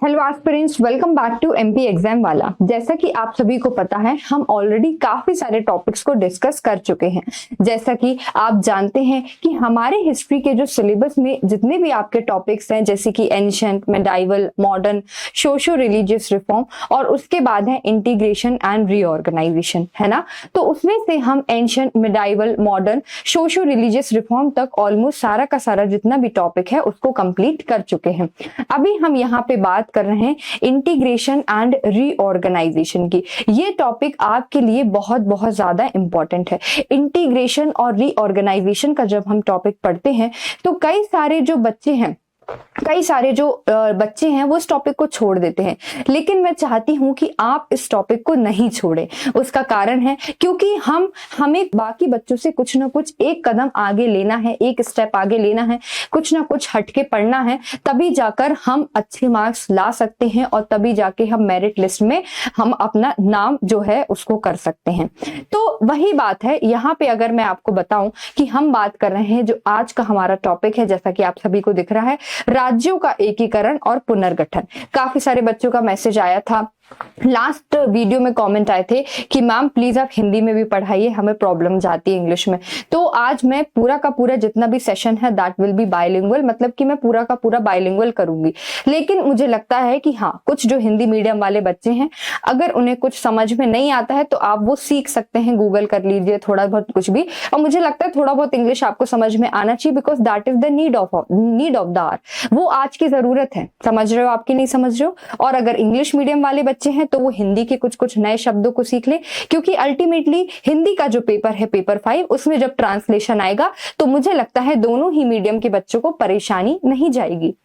Hello aspirants, welcome back to MP exam वाला। जैसा कि आप सभी को पता है, हम ऑलरेडी काफी सारे टॉपिक्स को डिस्कस कर चुके हैं। जैसा कि आप जानते हैं कि हमारे हिस्ट्री के जो सिलेबस में जितने भी आपके टॉपिक्स हैं, जैसे कि ancient, medieval, modern, socio religious reform और उसके बाद है इंटीग्रेशन एंड रीऑर्गेनाइजेशन, है ना। तो उसमें से हम ancient, medieval, modern, socio religious reform तक ऑलमोस्ट सारा का सारा जितना भी टॉपिक है उसको कंप्लीट कर चुके हैं। अभी हम यहाँ पे बात कर रहे हैं इंटीग्रेशन एंड रीऑर्गेनाइजेशन की। ये टॉपिक आपके लिए बहुत बहुत ज्यादा इंपॉर्टेंट है। इंटीग्रेशन और रीऑर्गेनाइजेशन का जब हम टॉपिक पढ़ते हैं तो कई सारे जो बच्चे हैं वो इस टॉपिक को छोड़ देते हैं, लेकिन मैं चाहती हूं कि आप इस टॉपिक को नहीं छोड़ें। उसका कारण है क्योंकि हमें बाकी बच्चों से कुछ ना कुछ एक कदम आगे लेना है, एक स्टेप आगे लेना है, कुछ ना कुछ हटके पढ़ना है, तभी जाकर हम अच्छे मार्क्स ला सकते हैं और तभी जाके हम मेरिट लिस्ट में हम अपना नाम जो है उसको कर सकते हैं। तो वही बात है यहाँ पे। अगर मैं आपको बताऊं कि हम बात कर रहे हैं, जो आज का हमारा टॉपिक है, जैसा कि आप सभी को दिख रहा है, राज्यों का एकीकरण और पुनर्गठन। काफी सारे बच्चों का मैसेज आया था, लास्ट वीडियो में कमेंट आए थे कि मैम प्लीज आप हिंदी में भी पढ़ाइए, हमें प्रॉब्लम जाती है इंग्लिश में। तो आज मैं पूरा का पूरा जितना भी सेशन है दैट विल बी बाइलिंगुअल, मतलब कि मैं पूरा का पूरा बाइलिंगुअल करूंगी। लेकिन मुझे लगता है कि हाँ, कुछ जो हिंदी मीडियम वाले बच्चे हैं, अगर उन्हें कुछ समझ में नहीं आता है तो आप वो सीख सकते हैं, गूगल कर लीजिए थोड़ा बहुत कुछ भी। और मुझे लगता है थोड़ा बहुत इंग्लिश आपको समझ में आना चाहिए, because that is the need of the hour. वो आज की जरूरत है। समझ रहे हो आपकी, नहीं समझ रहे हो? और अगर इंग्लिश मीडियम वाले बच्चे हैं तो वो हिंदी के कुछ कुछ नए शब्दों को सीख ले, क्योंकि अल्टीमेटली हिंदी का जो पेपर है, पेपर 5, उसमें जब ट्रांसलेशन आएगा तो मुझे लगता है दोनों ही मीडियम के बच्चों को परेशानी नहीं जाएगी।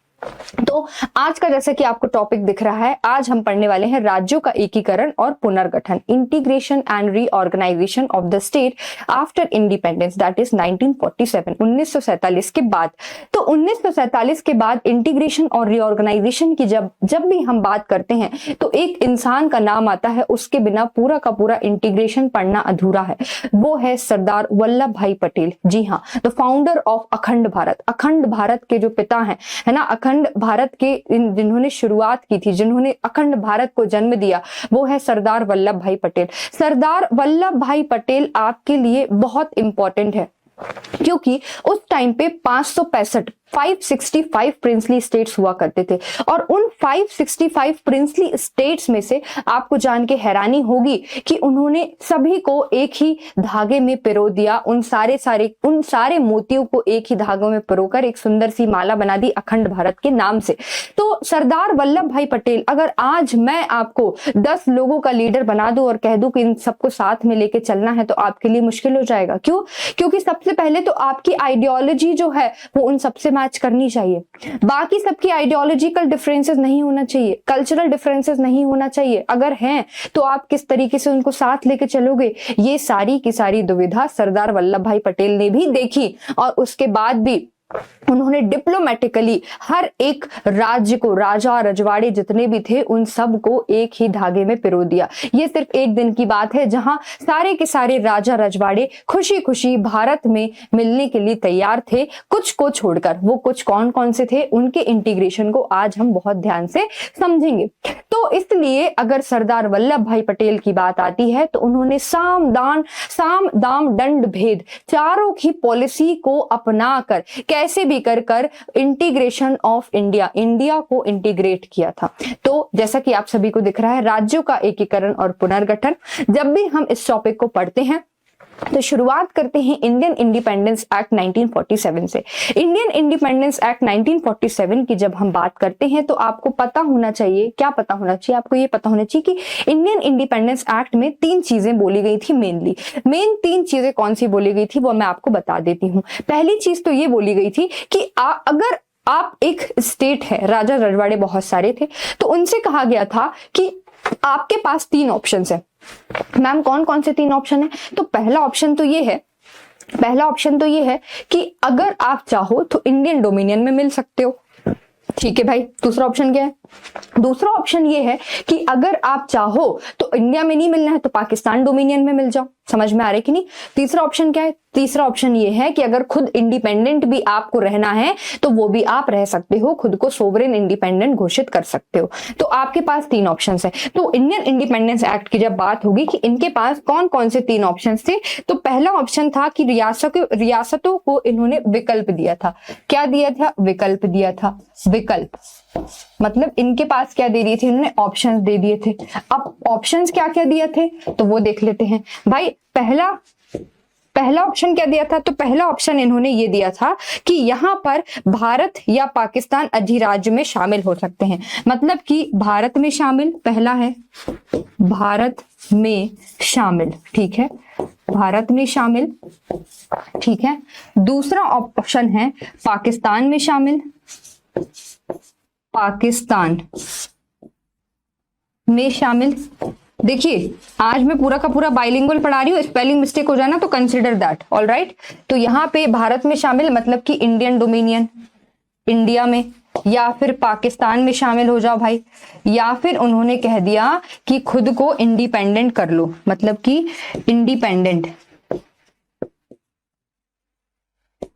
तो आज का जैसे कि आपको टॉपिक दिख रहा है, आज हम पढ़ने वाले हैं राज्यों का एकीकरण और पुनर्गठन, integration and reorganisation of the state after independence, that is 1947, 1947 के बाद। तो 1947 के बाद इंटीग्रेशन और रीऑर्गेनाइजेशन की जब भी हम बात करते हैं तो एक इंसान का नाम आता है, उसके बिना पूरा का पूरा इंटीग्रेशन पढ़ना अधूरा है। वो है सरदार वल्लभ भाई पटेल। जी हाँ, द फाउंडर ऑफ अखंड भारत, अखंड भारत के जो पिता हैं, है ना, अखंड भारत के जिन्होंने शुरुआत की थी, जिन्होंने अखंड भारत को जन्म दिया, वो है सरदार वल्लभ भाई पटेल। सरदार वल्लभ भाई पटेल आपके लिए बहुत इंपॉर्टेंट है, क्योंकि उस टाइम पे 565 प्रिंसली स्टेट्स हुआ करते थे, और उन 565 प्रिंसली स्टेट्स में से आपको जान के हैरानी होगी कि उन्होंने सभी को एक ही धागे में पिरो दिया। उन सारे मोतियों को एक ही धागों में पिरोकर एक सुंदर सी माला बना दी अखंड भारत के नाम से। तो सरदार वल्लभ भाई पटेल, अगर आज मैं आपको 10 लोगों का लीडर बना दूं और कह दूं कि इन सबको साथ में लेके चलना है, तो आपके लिए मुश्किल हो जाएगा। क्यों? क्योंकि सबसे पहले तो आपकी आइडियोलॉजी जो है वो उन सबसे मैच करनी चाहिए। बाकी सबकी आइडियोलॉजिकल डिफरेंसेस नहीं होना चाहिए, कल्चरल डिफरेंसेस नहीं होना चाहिए। अगर हैं तो आप किस तरीके से उनको साथ लेके चलोगे, ये सारी की सारी दुविधा सरदार वल्लभ भाई पटेल ने भी देखी, और उसके बाद भी उन्होंने डिप्लोमेटिकली हर एक राज्य को, राजा रजवाड़े जितने भी थे, उन सब को एक ही धागे में पिरो दिया। ये सिर्फ एक दिन की बात है जहां सारे के सारे राजा रजवाड़े खुशी खुशी भारत में मिलने के लिए तैयार थे, कुछ को छोड़कर। वो कुछ कौन कौन से थे, उनके इंटीग्रेशन को आज हम बहुत ध्यान से समझेंगे। तो इसलिए अगर सरदार वल्लभ भाई पटेल की बात आती है तो उन्होंने साम दाम दंड भेद चारों की पॉलिसी को अपनाकर कैसे भी कर इंटीग्रेशन ऑफ इंडिया को इंटीग्रेट किया था। तो जैसा कि आप सभी को दिख रहा है, राज्यों का एकीकरण और पुनर्गठन, जब भी हम इस टॉपिक को पढ़ते हैं तो शुरुआत करते हैं इंडियन इंडिपेंडेंस एक्ट 1947 से। इंडियन इंडिपेंडेंस एक्ट 1947 की जब हम बात करते हैं तो आपको पता होना चाहिए, क्या पता होना चाहिए आपको? ये पता होना चाहिए कि इंडियन इंडिपेंडेंस एक्ट में 3 चीजें बोली गई थी। मेन 3 चीजें कौन सी बोली गई थी वो मैं आपको बता देती हूँ। पहली चीज तो ये बोली गई थी कि अगर आप एक स्टेट है, राजा रजवाड़े बहुत सारे थे, तो उनसे कहा गया था कि आपके पास 3 ऑप्शन है। मैम कौन कौन से 3 ऑप्शन है? तो पहला ऑप्शन तो ये है कि अगर आप चाहो तो इंडियन डोमिनियन में मिल सकते हो। ठीक है भाई। दूसरा ऑप्शन क्या है? दूसरा ऑप्शन ये है कि अगर आप चाहो तो इंडिया में नहीं मिलना है तो पाकिस्तान डोमिनियन में मिल जाओ। समझ में आ रहा है कि नहीं। तीसरा ऑप्शन क्या है, तीसरा ऑप्शन ये है कि अगर खुद इंडिपेंडेंट भी आपको रहना है तो वो भी आप रह सकते हो, खुद को सोवरेन इंडिपेंडेंट घोषित कर सकते हो। तो आपके पास 3 ऑप्शंस है। तो इंडियन इंडिपेंडेंस एक्ट की जब बात होगी कि इनके पास कौन कौन से 3 ऑप्शंस थे, तो पहला ऑप्शन था कि रियासतों को इन्होंने विकल्प दिया था। क्या दिया था? विकल्प दिया था। विकल्प मतलब इनके पास क्या दे दिए थे? इन्होंने ऑप्शंस दे दिए थे। अब ऑप्शंस क्या क्या दिए थे तो वो देख लेते हैं भाई। पहला ऑप्शन क्या दिया था? तो पहला ऑप्शन इन्होंने ये दिया था कि यहां पर भारत या पाकिस्तान अधिराज्य में शामिल हो सकते हैं। मतलब कि भारत में शामिल, पहला है भारत में शामिल, ठीक है, भारत में शामिल, ठीक है। दूसरा ऑप्शन है पाकिस्तान में शामिल, पाकिस्तान में शामिल। देखिए आज मैं पूरा का पूरा बाइलिंगुअल पढ़ा रही हूँ, स्पेलिंग मिस्टेक हो जाए ना तो कंसिडर दैट, ऑल राइट। तो यहाँ पे भारत में शामिल मतलब कि इंडियन डोमिनियन, इंडिया में, या फिर पाकिस्तान में शामिल हो जाओ भाई, या फिर उन्होंने कह दिया कि खुद को इंडिपेंडेंट कर लो, मतलब कि इंडिपेंडेंट,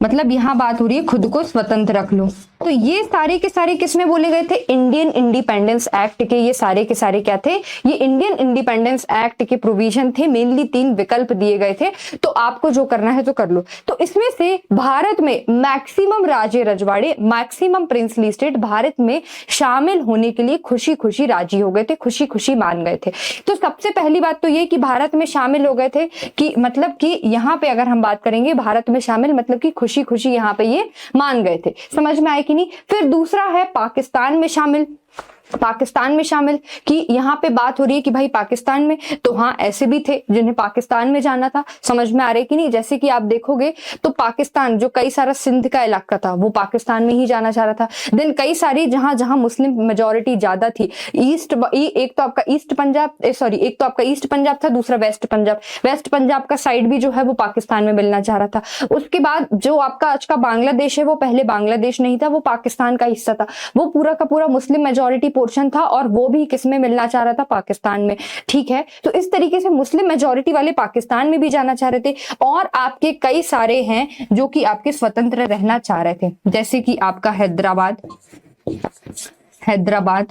मतलब यहां बात हो रही है खुद को स्वतंत्र रख लो। तो ये सारे के सारे किसमें बोले गए थे? इंडियन इंडिपेंडेंस एक्ट के ये सारे के सारे क्या थे? ये इंडियन इंडिपेंडेंस एक्ट के प्रोविजन थे। मेनली 3 विकल्प दिए गए थे, तो आपको जो करना है तो कर लो। तो इसमें से भारत में मैक्सिमम राज्य रजवाड़े, मैक्सिमम प्रिंसली स्टेट भारत में शामिल होने के लिए खुशी खुशी राजी हो गए थे, खुशी खुशी मान गए थे। तो सबसे पहली बात तो ये कि भारत में शामिल हो गए थे कि मतलब कि यहाँ पे अगर हम बात करेंगे भारत में शामिल मतलब कि खुशी खुशी यहाँ पे ये मान गए थे। समझ में आए कि नहीं। फिर दूसरा है पाकिस्तान में शामिल, पाकिस्तान में शामिल कि यहां पे बात हो रही है कि भाई पाकिस्तान में, तो हाँ ऐसे भी थे जिन्हें पाकिस्तान में जाना था। समझ में आ रहा है कि नहीं। जैसे कि आप देखोगे तो पाकिस्तान जो कई सारा सिंध का इलाका था वो पाकिस्तान में ही जाना चाह रहा था। देन कई सारी जहां जहां मुस्लिम मेजोरिटी ज्यादा थी, एक तो आपका ईस्ट पंजाब था, दूसरा वेस्ट पंजाब का साइड भी जो है वो पाकिस्तान में मिलना चाह रहा था। उसके बाद जो आपका आज का बांग्लादेश है वो पहले बांग्लादेश नहीं था, वो पाकिस्तान का हिस्सा था। वो पूरा का पूरा मुस्लिम मेजोरिटी पोर्शन था और वो भी किसमें मिलना चाह रहा था? पाकिस्तान में, ठीक है। तो इस तरीके से मुस्लिम मेजोरिटी वाले पाकिस्तान में भी जाना चाह रहे थे, और आपके कई सारे हैं जो कि आपके स्वतंत्र रहना चाह रहे थे, जैसे कि आपका हैदराबाद,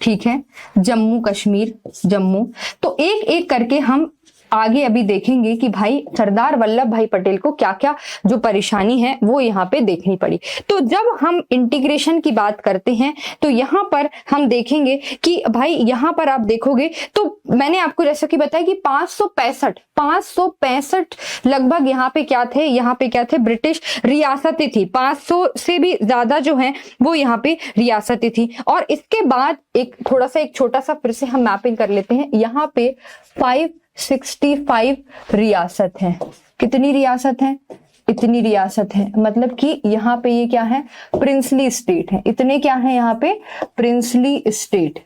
ठीक है, जम्मू कश्मीर, जम्मू। तो एक एक करके हम आगे अभी देखेंगे कि भाई सरदार वल्लभ भाई पटेल को क्या क्या जो परेशानी है वो यहाँ पे देखनी पड़ी। तो जब हम इंटीग्रेशन की बात करते हैं तो यहाँ पर हम देखेंगे कि भाई यहाँ पर आप देखोगे तो मैंने आपको जैसा कि बताया कि 565 लगभग यहाँ पे क्या थे? ब्रिटिश रियासतें थी। 500 से भी ज्यादा जो है वो यहाँ पे रियासतें थी। और इसके बाद एक छोटा सा फिर से हम मैपिंग कर लेते हैं। यहाँ पे 565 रियासत है। कितनी रियासत है? इतनी रियासत है। मतलब कि यहाँ पे ये क्या है? प्रिंसली स्टेट है। इतने क्या है यहाँ पे? Princely state.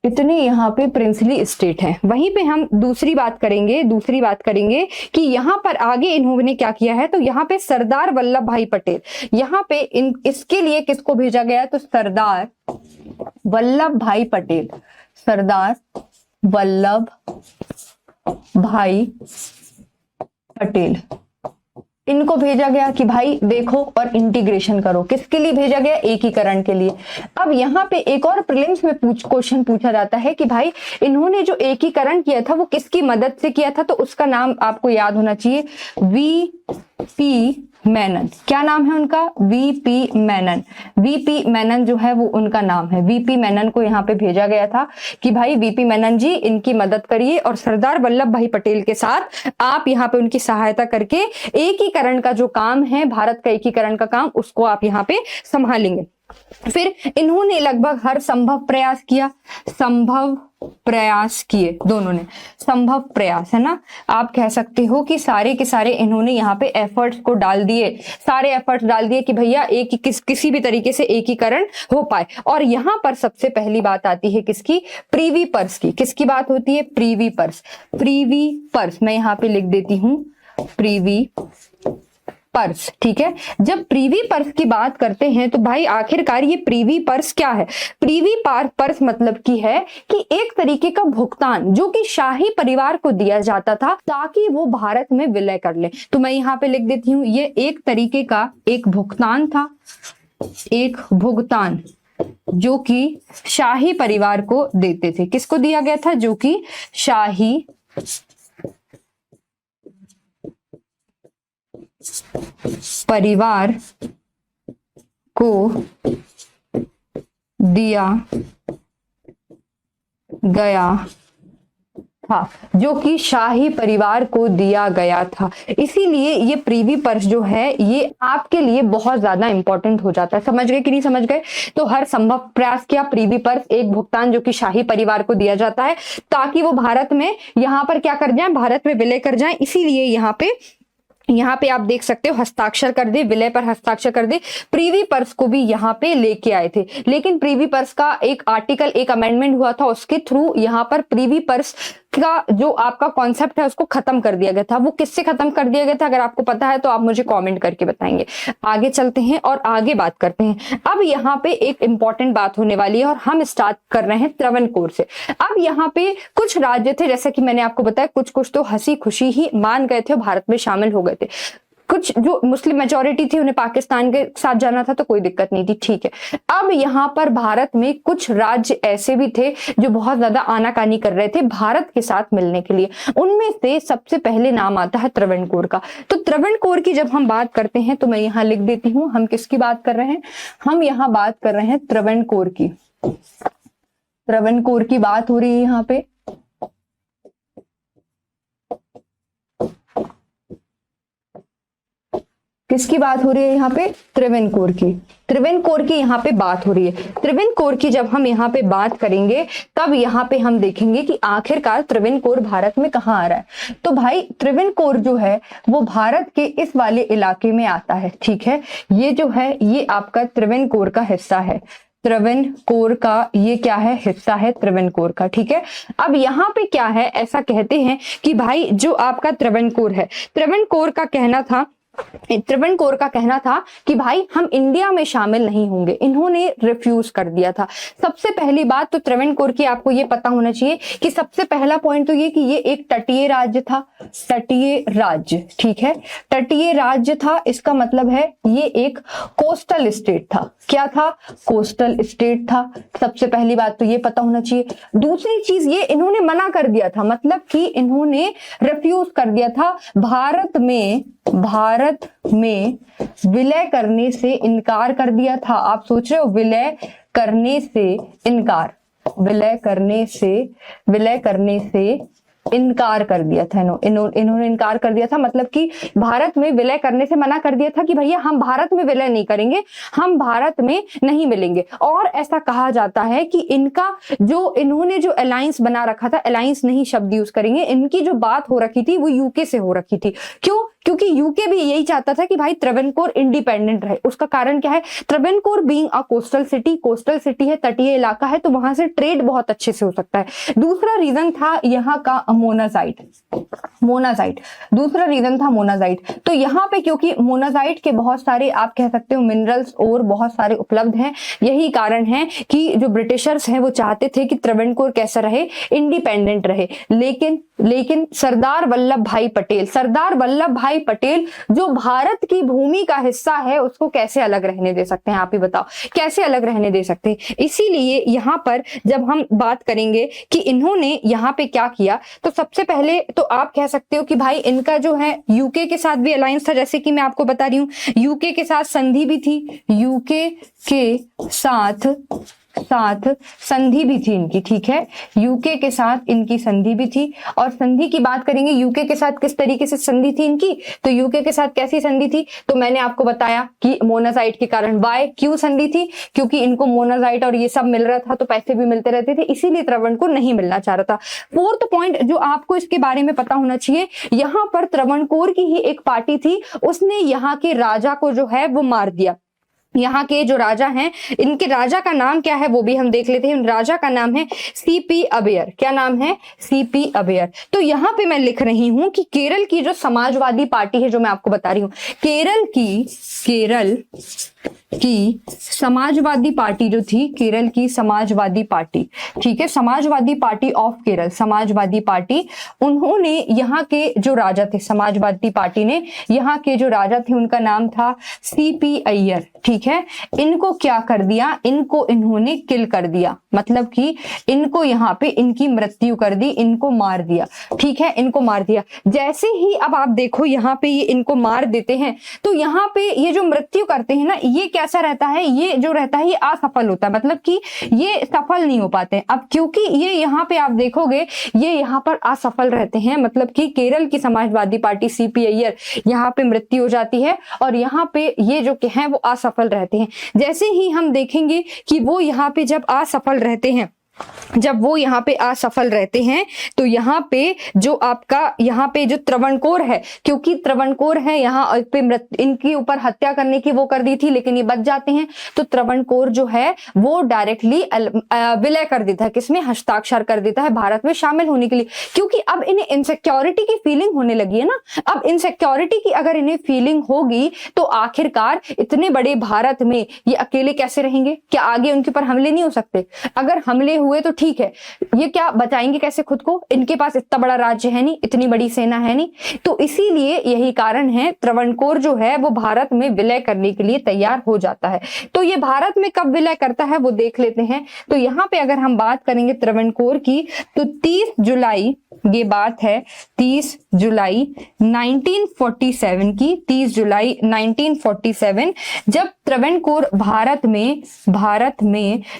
इतने यहाँ पे प्रिंसली स्टेट है। वहीं पे हम दूसरी बात करेंगे कि यहाँ पर आगे इन्होंने क्या किया है। तो यहाँ पे सरदार वल्लभ भाई पटेल, यहाँ पे इसके लिए किसको भेजा गया? तो सरदार वल्लभ भाई पटेल, सरदार वल्लभ भाई पटेल, इनको भेजा गया कि भाई देखो और इंटीग्रेशन करो। किसके लिए भेजा गया? एकीकरण के लिए। अब यहाँ पे एक और प्रीलिम्स में क्वेश्चन पूछा जाता है कि भाई इन्होंने जो एकीकरण किया था वो किसकी मदद से किया था? तो उसका नाम आपको याद होना चाहिए, वीपी मेनन। क्या नाम है उनका? वीपी मेनन। वीपी मेनन जो है वो उनका नाम है। वीपी मेनन को यहाँ पे भेजा गया था कि भाई वीपी मेनन जी इनकी मदद करिए और सरदार वल्लभ भाई पटेल के साथ आप यहाँ पे उनकी सहायता करके एकीकरण का जो काम है, भारत का एकीकरण का काम, उसको आप यहाँ पे संभालेंगे। फिर इन्होंने लगभग हर संभव प्रयास किया, दोनों ने संभव प्रयास, है ना। आप कह सकते हो कि सारे के सारे इन्होंने यहाँ पे एफर्ट्स को डाल दिए, सारे एफर्ट्स डाल दिए कि भैया किसी भी तरीके से एकीकरण हो पाए। और यहाँ पर सबसे पहली बात आती है किसकी? प्रीवी पर्स की। किसकी बात होती है? प्रीवी पर्स। मैं यहाँ पे लिख देती हूं प्रीवी पर्स। ठीक है, जब प्रीवी पर्स की बात करते हैं तो भाई आखिरकार ये प्रीवी पर्स क्या है? प्रीवी पर्स मतलब की है कि एक तरीके का भुगतान जो कि शाही परिवार को दिया जाता था ताकि वो भारत में विलय कर ले। तो मैं यहाँ पे लिख देती हूँ, ये एक तरीके का एक भुगतान था, एक भुगतान जो कि शाही परिवार को देते थे। किसको दिया गया था? जो कि शाही परिवार को दिया गया था, जो कि शाही परिवार को दिया गया था। इसीलिए ये प्रीवी पर्स जो है ये आपके लिए बहुत ज्यादा इंपॉर्टेंट हो जाता है। समझ गए कि नहीं समझ गए? तो हर संभव प्रयास किया। प्रीवी पर्स एक भुगतान जो कि शाही परिवार को दिया जाता है ताकि वो भारत में यहाँ पर क्या कर जाए? भारत में विलय कर जाए। इसीलिए यहाँ पे आप देख सकते हो हस्ताक्षर कर दे, विलय पर हस्ताक्षर कर दे। प्रीवी पर्स को भी यहाँ पे लेके आए थे, लेकिन प्रीवी पर्स का एक आर्टिकल, एक अमेंडमेंट हुआ था, उसके थ्रू यहाँ पर प्रीवी पर्स का जो आपका कॉन्सेप्ट है उसको खत्म कर दिया गया था। वो किससे खत्म कर दिया गया था? अगर आपको पता है तो आप मुझे कमेंट करके बताएंगे। आगे चलते हैं और आगे बात करते हैं। अब यहाँ पे एक इंपॉर्टेंट बात होने वाली है और हम स्टार्ट कर रहे हैं त्रावणकोर से। अब यहाँ पे कुछ राज्य थे, जैसे कि मैंने आपको बताया, कुछ तो हंसी खुशी ही मान गए थे, भारत में शामिल हो गए थे। कुछ जो मुस्लिम मेजोरिटी थी उन्हें पाकिस्तान के साथ जाना था तो कोई दिक्कत नहीं थी। ठीक है, अब यहाँ पर भारत में कुछ राज्य ऐसे भी थे जो बहुत ज्यादा आनाकानी कर रहे थे भारत के साथ मिलने के लिए। उनमें से सबसे पहले नाम आता है त्रावणकोर का। तो त्रावणकोर की जब हम बात करते हैं तो मैं यहाँ लिख देती हूँ, हम किसकी बात कर रहे हैं? हम यहाँ बात कर रहे हैं त्रावणकोर की। त्रावणकोर की बात हो रही है यहाँ पे। किसकी बात हो रही है यहाँ पे? त्रावणकोर की। त्रावणकोर की यहाँ पे बात हो रही है। त्रावणकोर की जब हम यहाँ पे बात करेंगे तब यहाँ पे हम देखेंगे कि आखिरकार त्रावणकोर भारत में कहाँ आ रहा है। तो भाई त्रावणकोर जो है वो भारत के इस वाले इलाके में आता है। ठीक है, ये जो है ये आपका त्रावणकोर का हिस्सा है। त्रावणकोर का ये क्या है? हिस्सा है त्रावणकोर का। ठीक है, अब यहाँ पे क्या है, ऐसा कहते हैं कि भाई जो आपका त्रावणकोर है, त्रावणकोर का कहना था कि भाई हम इंडिया में शामिल नहीं होंगे। इन्होंने रिफ्यूज कर दिया था। सबसे पहली बात तो त्रावणकोर की आपको ये पता होना चाहिए कि सबसे पहला पॉइंट तो ये कि ये एक तटीय राज्य था। तटीय राज्य, ठीक है, तटीय राज्य था। इसका मतलब है ये एक कोस्टल स्टेट था। क्या था? कोस्टल स्टेट था। सबसे पहली बात तो ये पता होना चाहिए। दूसरी चीज ये इन्होंने मना कर दिया था, मतलब कि इन्होंने रिफ्यूज कर दिया था, भारत में विलय करने से इनकार कर दिया था। आप सोच रहे हो, विलय करने से इनकार, विलय करने से इनकार कर दिया था। इन्होंने इनकार कर दिया था, मतलब कि भारत में विलय करने से मना कर दिया था कि भैया हम भारत में विलय नहीं करेंगे, हम भारत में नहीं मिलेंगे। और ऐसा कहा जाता है कि इनका जो इन्होंने जो अलायंस बना रखा था, अलायंस नहीं शब्द यूज करेंगे, इनकी जो बात हो रखी थी वो यूके से हो रखी थी। क्यों? क्योंकि यूके भी यही चाहता था कि भाई त्रावणकोर इंडिपेंडेंट रहे। उसका कारण क्या है? Travancore being a coastal city है, तटीय इलाका है, तो वहां से ट्रेड बहुत अच्छे से हो सकता है। दूसरा रीजन था यहाँ का मोनाजाइट। दूसरा रीजन था मोनाजाइट। तो यहाँ पे क्योंकि मोनाजाइट के बहुत सारे आप कह सकते हो मिनरल्स और बहुत सारे उपलब्ध हैं, यही कारण है कि जो ब्रिटिशर्स हैं वो चाहते थे कि त्रावणकोर कैसा रहे? इंडिपेंडेंट रहे। लेकिन सरदार वल्लभ भाई पटेल जो भारत की भूमि का हिस्सा है उसको कैसे अलग रहने दे सकते हैं? आप ही बताओ, कैसे अलग रहने दे सकते हैं? इसीलिए यहाँ पर जब हम बात करेंगे कि इन्होंने यहाँ पे क्या किया, तो सबसे पहले तो आप कह सकते हो कि भाई इनका जो है यूके के साथ भी अलायंस था। जैसे कि मैं आपको बता रही हूँ, यूके के साथ संधि भी थी, यूके के साथ संधि भी थी इनकी। ठीक है, यूके के साथ इनकी संधि भी थी। और संधि की बात करेंगे, यूके के साथ किस तरीके से संधि थी इनकी, तो यूके के साथ कैसी संधि थी, तो मैंने आपको बताया कि मोनाजाइट के कारण। वाई, क्यों संधि थी? क्योंकि इनको मोनाजाइट और ये सब मिल रहा था तो पैसे भी मिलते रहते थे, इसीलिए त्रावणकोर नहीं मिलना चाह रहा था। फोर्थ पॉइंट जो आपको इसके बारे में पता होना चाहिए, यहाँ पर त्रावणकोर की ही एक पार्टी थी, उसने यहाँ के राजा को जो है वो मार दिया। यहाँ के जो राजा हैं, इनके राजा का नाम क्या है वो भी हम देख लेते हैं। राजा का नाम है सीपी अबेयर। क्या नाम है? सीपी अबेयर। तो यहाँ पे मैं लिख रही हूं कि केरल की जो समाजवादी पार्टी है, जो मैं आपको बता रही हूं, केरल की समाजवादी पार्टी जो थी, केरल की समाजवादी पार्टी, ठीक है, Samajwadi party of Kerala, Samajwadi party, उन्होंने यहाँ के जो राजा थे, समाजवादी पार्टी ने यहाँ के जो राजा थे उनका नाम था सीपी अय्यर, ठीक है। इनको क्या कर दिया? इनको इन्होंने किल कर दिया, मतलब कि इनको यहाँ पे इनकी मृत्यु कर दी, इनको मार दिया, ठीक है, इनको मार दिया। जैसे ही अब आप देखो यहाँ पे ये इनको मार देते हैं, तो यहाँ पे ये जो मृत्यु करते हैं ना, ये कैसा रहता है? ये जो रहता है ये असफल होता है, मतलब कि ये सफल नहीं हो पाते हैं। अब क्योंकि ये यहाँ पे आप देखोगे ये यहाँ पर असफल रहते हैं, मतलब कि केरल की समाजवादी पार्टी सीपी अय्यर यहाँ पे मृत्यु हो जाती है और यहाँ पे ये जो हैं वो असफल रहते हैं। जैसे ही हम देखेंगे कि वो यहाँ पे जब असफल रहते हैं, जब वो यहाँ पे असफल रहते हैं, तो यहाँ पे जो आपका यहाँ पे जो त्रावणकोर है, क्योंकि त्रावणकोर है यहाँ पे इनके ऊपर हत्या करने की वो कर दी थी, लेकिन ये बच जाते हैं, तो त्रावणकोर जो है वो डायरेक्टली विलय कर देता है, किसमें? हस्ताक्षर कर देता है भारत में शामिल होने के लिए, क्योंकि अब इन्हें इनसिक्योरिटी की फीलिंग होने लगी है ना। अब इनसिक्योरिटी की अगर इन्हें फीलिंग होगी तो आखिरकार इतने बड़े भारत में ये अकेले कैसे रहेंगे? क्या आगे उनके ऊपर हमले नहीं हो सकते? अगर हमले हुए तो ठीक है, ये क्या बचाएंगे कैसे खुद को? इनके पास इतना बड़ा राज्य है नहीं, इतनी बड़ी सेना है नहीं, तो इसीलिए यही कारण है त्रावणकोर जो है वो भारत में विलय करने के लिए तैयार हो जाता है। तो ये भारत में कब विलय करता है वो देख लेते हैं। तो यहाँ पे अगर हम बात करेंगे त्रावणकोर की, तो 30 जुलाई, ये बात है 30 जुलाई 1947 की, 30 जुलाई 1947, जब त्रावणकोर भारत में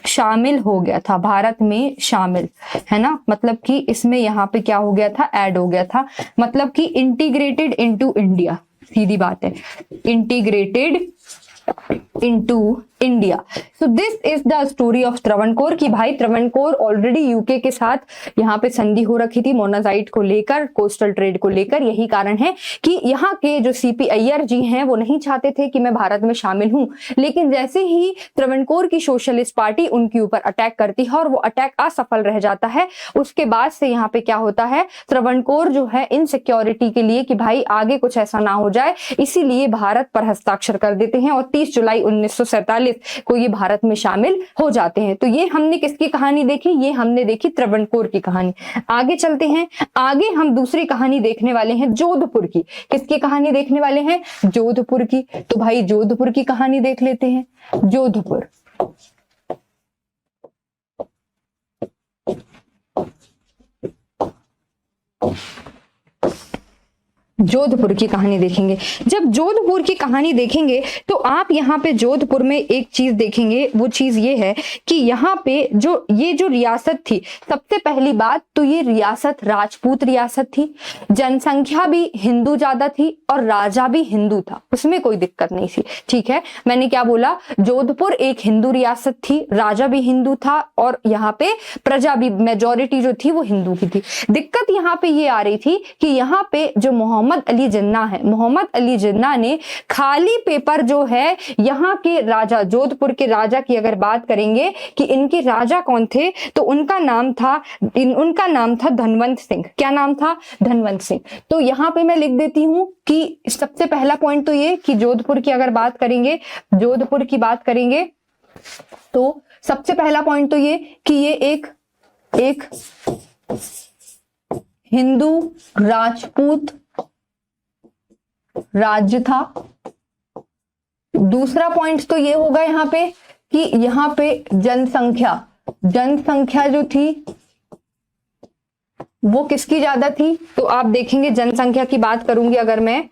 शामिल हो गया था, भारत में शामिल है ना, मतलब कि इसमें यहाँ पे क्या हो गया था? ऐड हो गया था, मतलब कि इंटीग्रेटेड इनटू इंडिया, सीधी बात है, integrated into India. So this is the story of Travancore की भाई त्रावणकोर ऑलरेडी यूके के साथ यहाँ पे संधि हो रखी थी मोनाजाइट को लेकर, कोस्टल ट्रेड को लेकर। यही कारण है कि यहाँ के जो सीपी अय्यर जी हैं वो नहीं चाहते थे कि मैं भारत में शामिल हूं, लेकिन जैसे ही त्रावणकोर की सोशलिस्ट पार्टी उनके ऊपर अटैक करती है और वो अटैक असफल रह जाता है, उसके बाद से यहाँ पे क्या होता है? त्रावणकोर जो है इनसिक्योरिटी के लिए कि भाई आगे कुछ ऐसा ना हो जाए, इसीलिए भारत पर हस्ताक्षर कर देते हैं और 30 जुलाई 1947 को ये भारत में शामिल हो जाते हैं। तो ये हमने किसकी कहानी देखी? ये हमने देखी त्रावणकोर की कहानी। आगे चलते हैं, आगे हम दूसरी कहानी देखने वाले हैं जोधपुर की। किसकी कहानी देखने वाले हैं? जोधपुर की। तो भाई जोधपुर की कहानी देख लेते हैं। जोधपुर, जोधपुर की कहानी देखेंगे। जब जोधपुर की कहानी देखेंगे तो आप यहाँ पे जोधपुर में एक चीज देखेंगे, वो चीज ये है कि यहाँ पे ये जो रियासत थी, सबसे पहली बात तो ये रियासत राजपूत रियासत थी, जनसंख्या भी हिंदू ज्यादा थी और राजा भी हिंदू था, उसमें कोई दिक्कत नहीं थी, ठीक है। मैंने क्या बोला? जोधपुर एक हिंदू रियासत थी, राजा भी हिंदू था और यहाँ पे प्रजा भी, मेजोरिटी जो थी वो हिंदू की थी। दिक्कत यहाँ पे ये आ रही थी कि यहाँ पे जो मोहम्मद अली जिन्ना है, मोहम्मद अली जिन्ना ने खाली पेपर जो है यहाँ के राजा, जोधपुर के राजा की अगर बात करेंगे कि इनके राजा कौन थे, तो उनका नाम था धनवंत सिंह। क्या नाम था? धनवंत सिंह। तो यहाँ पे मैं लिख देती हूं कि सबसे पहला पॉइंट तो ये कि जोधपुर की अगर बात करेंगे, जोधपुर की बात करेंगे तो सबसे पहला पॉइंट तो ये कि ये एक हिंदू राजपूत राज्य था। दूसरा पॉइंट तो ये होगा यहाँ पे कि यहाँ पे जनसंख्या जो थी वो किसकी ज्यादा थी? तो आप देखेंगे जनसंख्या की बात करूंगी, अगर मैं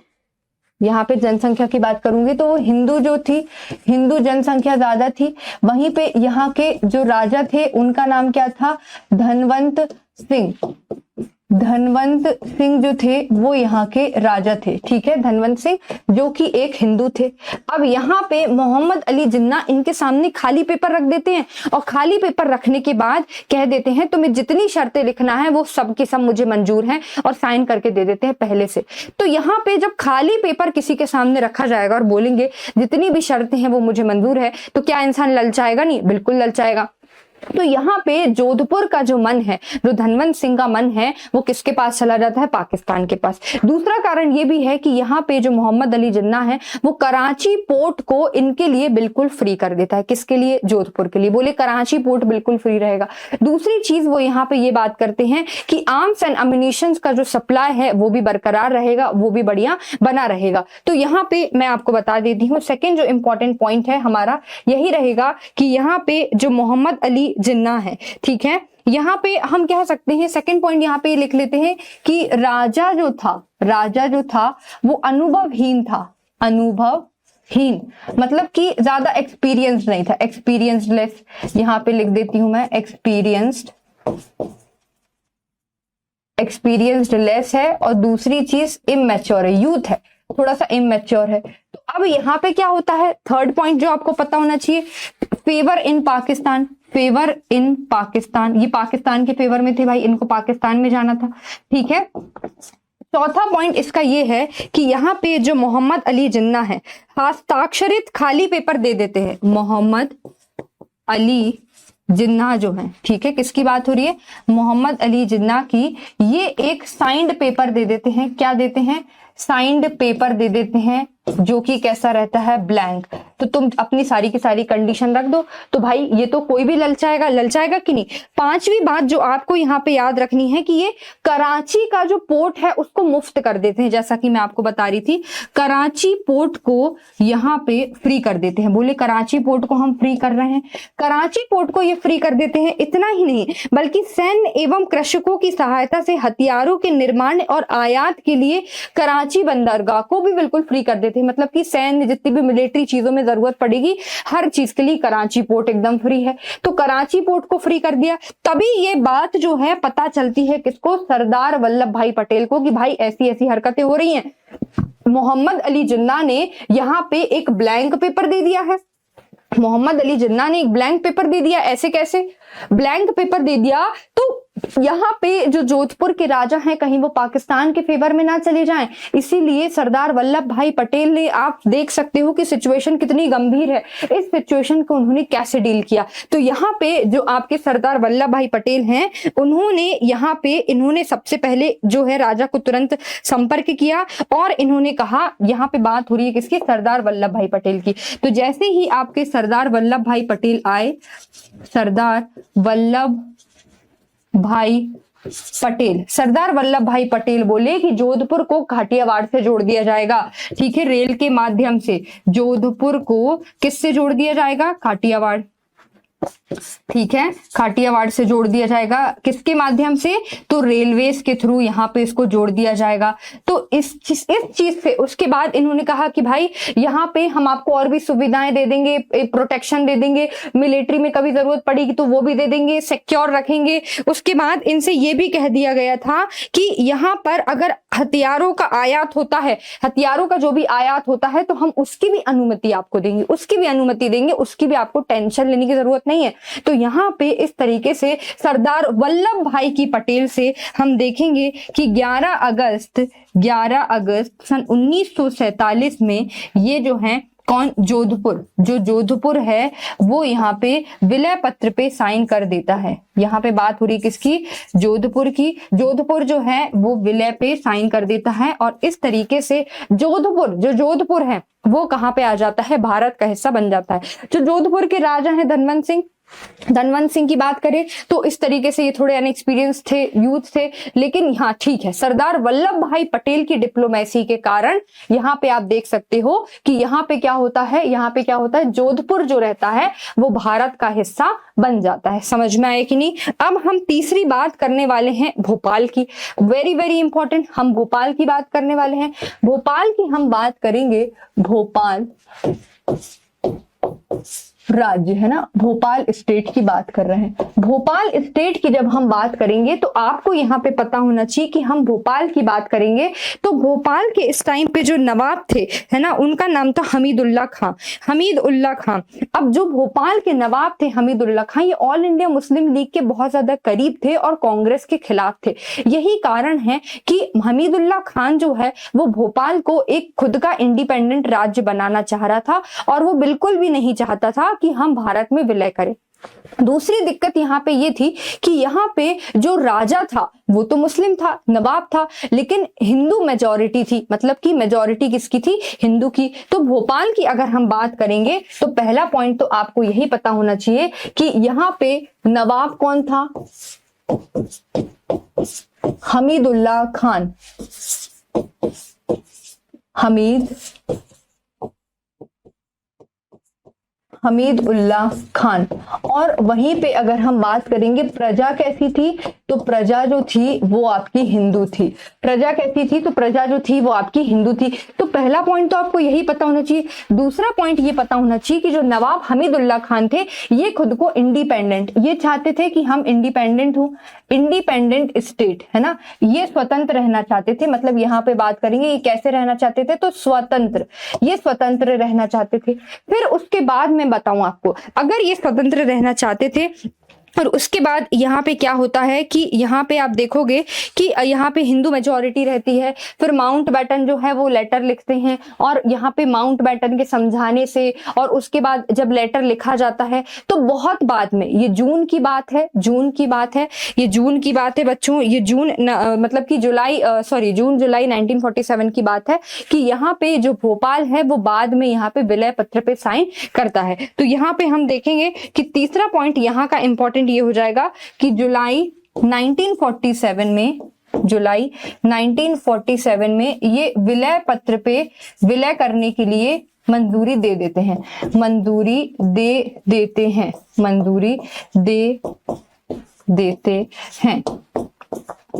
यहाँ पे जनसंख्या की बात करूंगी तो हिंदू जो थी, हिंदू जनसंख्या ज्यादा थी। वहीं पे यहाँ के जो राजा थे उनका नाम क्या था? धनवंत सिंह। धनवंत सिंह जो थे वो यहाँ के राजा थे, ठीक है, धनवंत सिंह जो कि एक हिंदू थे। अब यहाँ पे मोहम्मद अली जिन्ना इनके सामने खाली पेपर रख देते हैं और खाली पेपर रखने के बाद कह देते हैं तुम्हें जितनी शर्तें लिखना है वो सब के सब मुझे मंजूर हैं, और साइन करके दे देते हैं पहले से। तो यहाँ पे जब खाली पेपर किसी के सामने रखा जाएगा और बोलेंगे जितनी भी शर्तें हैं वो मुझे मंजूर है, तो क्या इंसान ललचाएगा? नहीं, बिल्कुल ललचाएगा। तो यहाँ पे जोधपुर का जो मन है, जो धनवंत सिंह का मन है, वो किसके पास चला जाता है? पाकिस्तान के पास। दूसरा कारण ये भी है कि यहाँ पे जो मोहम्मद अली जिन्ना है वो कराची पोर्ट को इनके लिए बिल्कुल फ्री कर देता है। किसके लिए? जोधपुर के लिए। बोले कराची पोर्ट बिल्कुल फ्री रहेगा। दूसरी चीज वो यहाँ पे ये बात करते हैं कि आर्म्स एंड अम्युनिशन का जो सप्लाई है वो भी बरकरार रहेगा, वो भी बढ़िया बना रहेगा। तो यहाँ पे मैं आपको बता देती हूँ, सेकेंड जो इंपॉर्टेंट पॉइंट है हमारा यही रहेगा कि यहाँ पे जो मोहम्मद अली जिन्ना है, ठीक है, यहाँ पे हम कह सकते हैं सेकंड पॉइंट यहाँ पे लिख लेते हैं कि राजा जो था वो अनुभवहीन था। अनुभवहीन मतलब कि ज्यादा एक्सपीरियंस नहीं था, एक्सपीरियंसलेस यहाँ पे लिख देती हूं मैं, एक्सपीरियंस्ड लेस है, और दूसरी चीज इमैच्योर है, यूथ है, थोड़ा सा इमैच्योर है। तो अब यहाँ पे क्या होता है, थर्ड पॉइंट जो आपको पता होना चाहिए, फेवर इन पाकिस्तान। फेवर इन पाकिस्तान, ये पाकिस्तान के फेवर में थे भाई, इनको पाकिस्तान में जाना था, ठीक है। चौथा पॉइंट इसका ये है कि यहाँ पे जो मोहम्मद अली जिन्ना है हस्ताक्षरित खाली पेपर दे देते हैं। मोहम्मद अली जिन्ना जो है, ठीक है, किसकी बात हो रही है? मोहम्मद अली जिन्ना की। ये एक साइंड पेपर दे देते हैं। क्या देते हैं? साइंड पेपर दे देते हैं, जो कि कैसा रहता है? ब्लैंक। तो तुम अपनी सारी की सारी कंडीशन रख दो। तो भाई ये तो कोई भी ललचाएगा कि नहीं। पांचवी बात जो आपको यहाँ पे याद रखनी है कि ये कराची का जो पोर्ट है उसको मुफ्त कर देते हैं। जैसा कि मैं आपको बता रही थी, कराची पोर्ट को यहाँ पे फ्री कर देते हैं। बोले कराची पोर्ट को हम फ्री कर रहे हैं, कराची पोर्ट को ये फ्री कर देते हैं। इतना ही नहीं बल्कि सैन्य एवं कृषकों की सहायता से हथियारों के निर्माण और आयात के लिए कराची बंदरगाह को भी बिल्कुल फ्री कर देते हैं। मतलब कि सैन्य जितनी भी मिलिट्री चीजों में जरूरत पड़ेगी हर चीज के लिए कराची पोर्ट एकदम फ्री है। तो कराची पोर्ट को फ्री कर दिया। तभी ये बात जो है पता चलती है किसको? सरदार वल्लभ भाई पटेल को, कि भाई ऐसी ऐसी हरकतें हो रही हैं। मोहम्मद अली जिन्ना ने यहाँ पे एक ब्लैंक पेपर दे दिया है। मोहम्मद अली जिन्ना ने एक ब्लैंक पेपर दे दिया। ऐसे कैसे ब्लैंक पेपर दे दिया? तो यहाँ पे जो जोधपुर के राजा हैं कहीं वो पाकिस्तान के फेवर में ना चले जाएं, इसीलिए सरदार वल्लभ भाई पटेल ने, आप देख सकते हो कि सिचुएशन कितनी गंभीर है, इस सिचुएशन को उन्होंने कैसे डील किया। तो यहाँ पे जो आपके सरदार वल्लभ भाई पटेल हैं उन्होंने यहाँ पे इन्होंने सबसे पहले जो है राजा को तुरंत संपर्क किया और इन्होंने कहा, यहाँ पे बात हो रही है किसकी? सरदार वल्लभ भाई पटेल की। तो जैसे ही आपके सरदार वल्लभ भाई पटेल आए, सरदार वल्लभ भाई पटेल बोले कि जोधपुर को काठियावाड़ से जोड़ दिया जाएगा। ठीक है, रेल के माध्यम से जोधपुर को किससे जोड़ दिया जाएगा? काठियावाड़। ठीक है, काठियावाड़ से जोड़ दिया जाएगा। किसके माध्यम से? तो रेलवेज के थ्रू यहाँ पे इसको जोड़ दिया जाएगा। तो इस चीज से उसके बाद इन्होंने कहा कि भाई यहाँ पे हम आपको और भी सुविधाएं दे देंगे, प्रोटेक्शन दे देंगे, मिलिट्री में कभी जरूरत पड़ेगी तो वो भी दे देंगे, सिक्योर रखेंगे। उसके बाद इनसे ये भी कह दिया गया था कि यहाँ पर अगर हथियारों का आयात होता है, हथियारों का जो भी आयात होता है तो हम उसकी भी अनुमति आपको देंगे, उसकी भी अनुमति देंगे, उसकी भी आपको टेंशन लेने की जरूरत नहीं है। तो यहाँ पे इस तरीके से सरदार वल्लभ भाई की पटेल से हम देखेंगे कि 11 अगस्त सन 1947 में ये जो है कौन? जोधपुर है वो यहाँ पे विलय पत्र पे साइन कर देता है। यहाँ पे बात हो रही किसकी? जोधपुर की। जोधपुर जो है वो विलय पे साइन कर देता है और इस तरीके से जोधपुर है वो कहाँ पे आ जाता है? भारत का हिस्सा बन जाता है। जो जोधपुर के राजा हैं धनवंत सिंह की बात करें तो इस तरीके से ये थोड़े अनएक्सपीरियंस थे, यूथ थे, लेकिन हाँ ठीक है, सरदार वल्लभ भाई पटेल की डिप्लोमेसी के कारण यहाँ पे आप देख सकते हो कि यहाँ पे क्या होता है, जोधपुर जो रहता है वो भारत का हिस्सा बन जाता है। समझ में आए कि नहीं? अब हम तीसरी बात करने वाले हैं भोपाल की। वेरी वेरी इंपॉर्टेंट, हम भोपाल की बात करने वाले हैं। भोपाल की हम बात करेंगे। भोपाल राज्य, है ना, भोपाल स्टेट की बात कर रहे हैं। भोपाल स्टेट की जब हम बात करेंगे तो आपको यहाँ पे पता होना चाहिए कि हम भोपाल की बात करेंगे तो भोपाल के इस टाइम पे जो नवाब थे, है ना, उनका नाम था हमीदुल्ला खां। हमीदुल्ला खां, अब जो भोपाल के नवाब थे हमीदुल्ला खां, ये ऑल इंडिया मुस्लिम लीग के बहुत ज्यादा करीब थे और कांग्रेस के खिलाफ थे। यही कारण है कि हमीदुल्ला खान जो है वो भोपाल को एक खुद का इंडिपेंडेंट राज्य बनाना चाह रहा था और वो बिल्कुल भी नहीं चाहता था कि हम भारत में विलय करें। दूसरी दिक्कत यहाँ पे ये थी कि यहाँ पे जो राजा था वो तो मुस्लिम था, नवाब था, लेकिन हिंदू मेजॉरिटी थी, मतलब कि मेजॉरिटी किसकी थी, हिंदू की। तो भोपाल की अगर हम बात करेंगे तो पहला पॉइंट तो आपको यही पता होना चाहिए कि यहाँ पे नवाब कौन था, हमीदुल्ला खान, हमीदुल्ला खान। और वहीं पे अगर हम बात करेंगे प्रजा कैसी थी, तो प्रजा जो थी वो आपकी हिंदू थी। प्रजा कैसी थी, तो प्रजा जो थी वो आपकी हिंदू थी। तो पहला पॉइंट तो आपको यही पता होना चाहिए। दूसरा पॉइंट ये पता होना चाहिए कि जो नवाब हमीदुल्ला खान थे ये खुद को इंडिपेंडेंट, ये चाहते थे कि हम इंडिपेंडेंट हो, इंडिपेंडेंट स्टेट, है ना, ये स्वतंत्र रहना चाहते थे। मतलब यहाँ पे बात करेंगे ये कैसे रहना चाहते थे, तो स्वतंत्र, ये स्वतंत्र रहना चाहते थे। फिर उसके बाद मैं बताऊं आपको, अगर ये स्वतंत्र रहना चाहते थे और उसके बाद यहाँ पे क्या होता है कि यहाँ पे आप देखोगे कि यहाँ पे हिंदू मेजॉरिटी रहती है। फिर माउंटबेटन जो है वो लेटर लिखते हैं और यहाँ पे माउंटबेटन के समझाने से और उसके बाद जब लेटर लिखा जाता है तो बहुत बाद में, ये जून की बात है, जून की बात है, ये जून की बात है बच्चों, ये जून मतलब कि जून जुलाई 1947 की बात है कि यहाँ पे जो भोपाल है वो बाद में यहाँ पे विलय पत्र पे साइन करता है। तो यहाँ पे हम देखेंगे कि तीसरा पॉइंट यहाँ का इंपॉर्टेंट ये हो जाएगा कि जुलाई 1947 में ये विलय पत्र पे विलय करने के लिए मंजूरी दे देते हैं, मंजूरी दे देते हैं।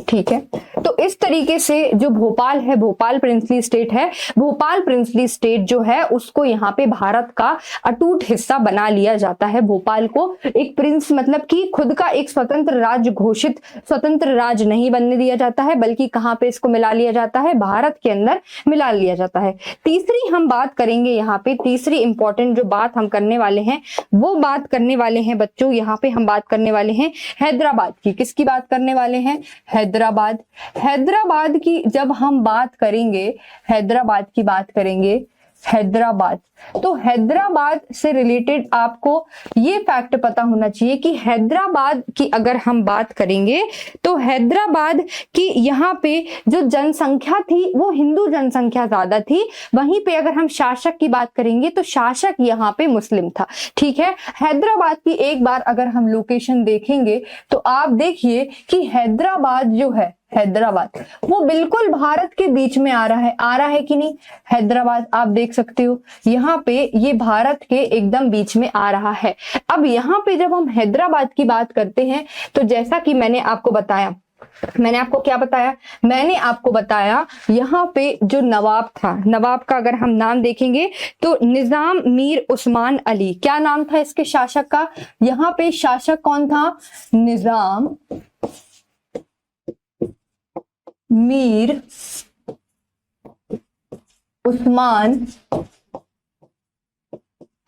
ठीक है, तो इस तरीके से जो भोपाल है, भोपाल प्रिंसली स्टेट है, भोपाल प्रिंसली स्टेट जो है उसको यहाँ पे भारत का अटूट हिस्सा बना लिया जाता है। भोपाल को एक प्रिंस मतलब कि खुद का एक स्वतंत्र राज्य घोषित स्वतंत्र राज्य नहीं बनने दिया जाता है, बल्कि कहाँ पे इसको मिला लिया जाता है, भारत के अंदर मिला लिया जाता है। तीसरी हम बात करेंगे यहाँ पे, तीसरी इंपॉर्टेंट जो बात हम करने वाले हैं वो बात करने वाले हैं बच्चों, यहाँ पे हम बात करने वाले हैं हैदराबाद की। किसकी बात करने वाले हैं, हैदराबाद। हैदराबाद की जब हम बात करेंगे, हैदराबाद की बात करेंगे, हैदराबाद, तो हैदराबाद से रिलेटेड आपको ये फैक्ट पता होना चाहिए कि हैदराबाद की अगर हम बात करेंगे तो हैदराबाद की यहाँ पे जो जनसंख्या थी वो हिंदू जनसंख्या ज्यादा थी। वहीं पे अगर हम शासक की बात करेंगे तो शासक यहाँ पे मुस्लिम था। ठीक है, हैदराबाद की एक बार अगर हम लोकेशन देखेंगे तो आप देखिए कि हैदराबाद जो है, हैदराबाद वो बिल्कुल भारत के बीच में आ रहा है कि नहीं। हैदराबाद आप देख सकते हो यहाँ पे ये भारत के एकदम बीच में आ रहा है। अब यहाँ पे जब हम हैदराबाद की बात करते हैं तो जैसा कि मैंने आपको बताया, मैंने आपको क्या बताया, मैंने आपको बताया यहाँ पे जो नवाब था, नवाब का अगर हम नाम देखेंगे तो निजाम मीर उस्मान अली, क्या नाम था इसके शासक का, यहाँ पे शासक कौन था, निजाम मीर उस्मान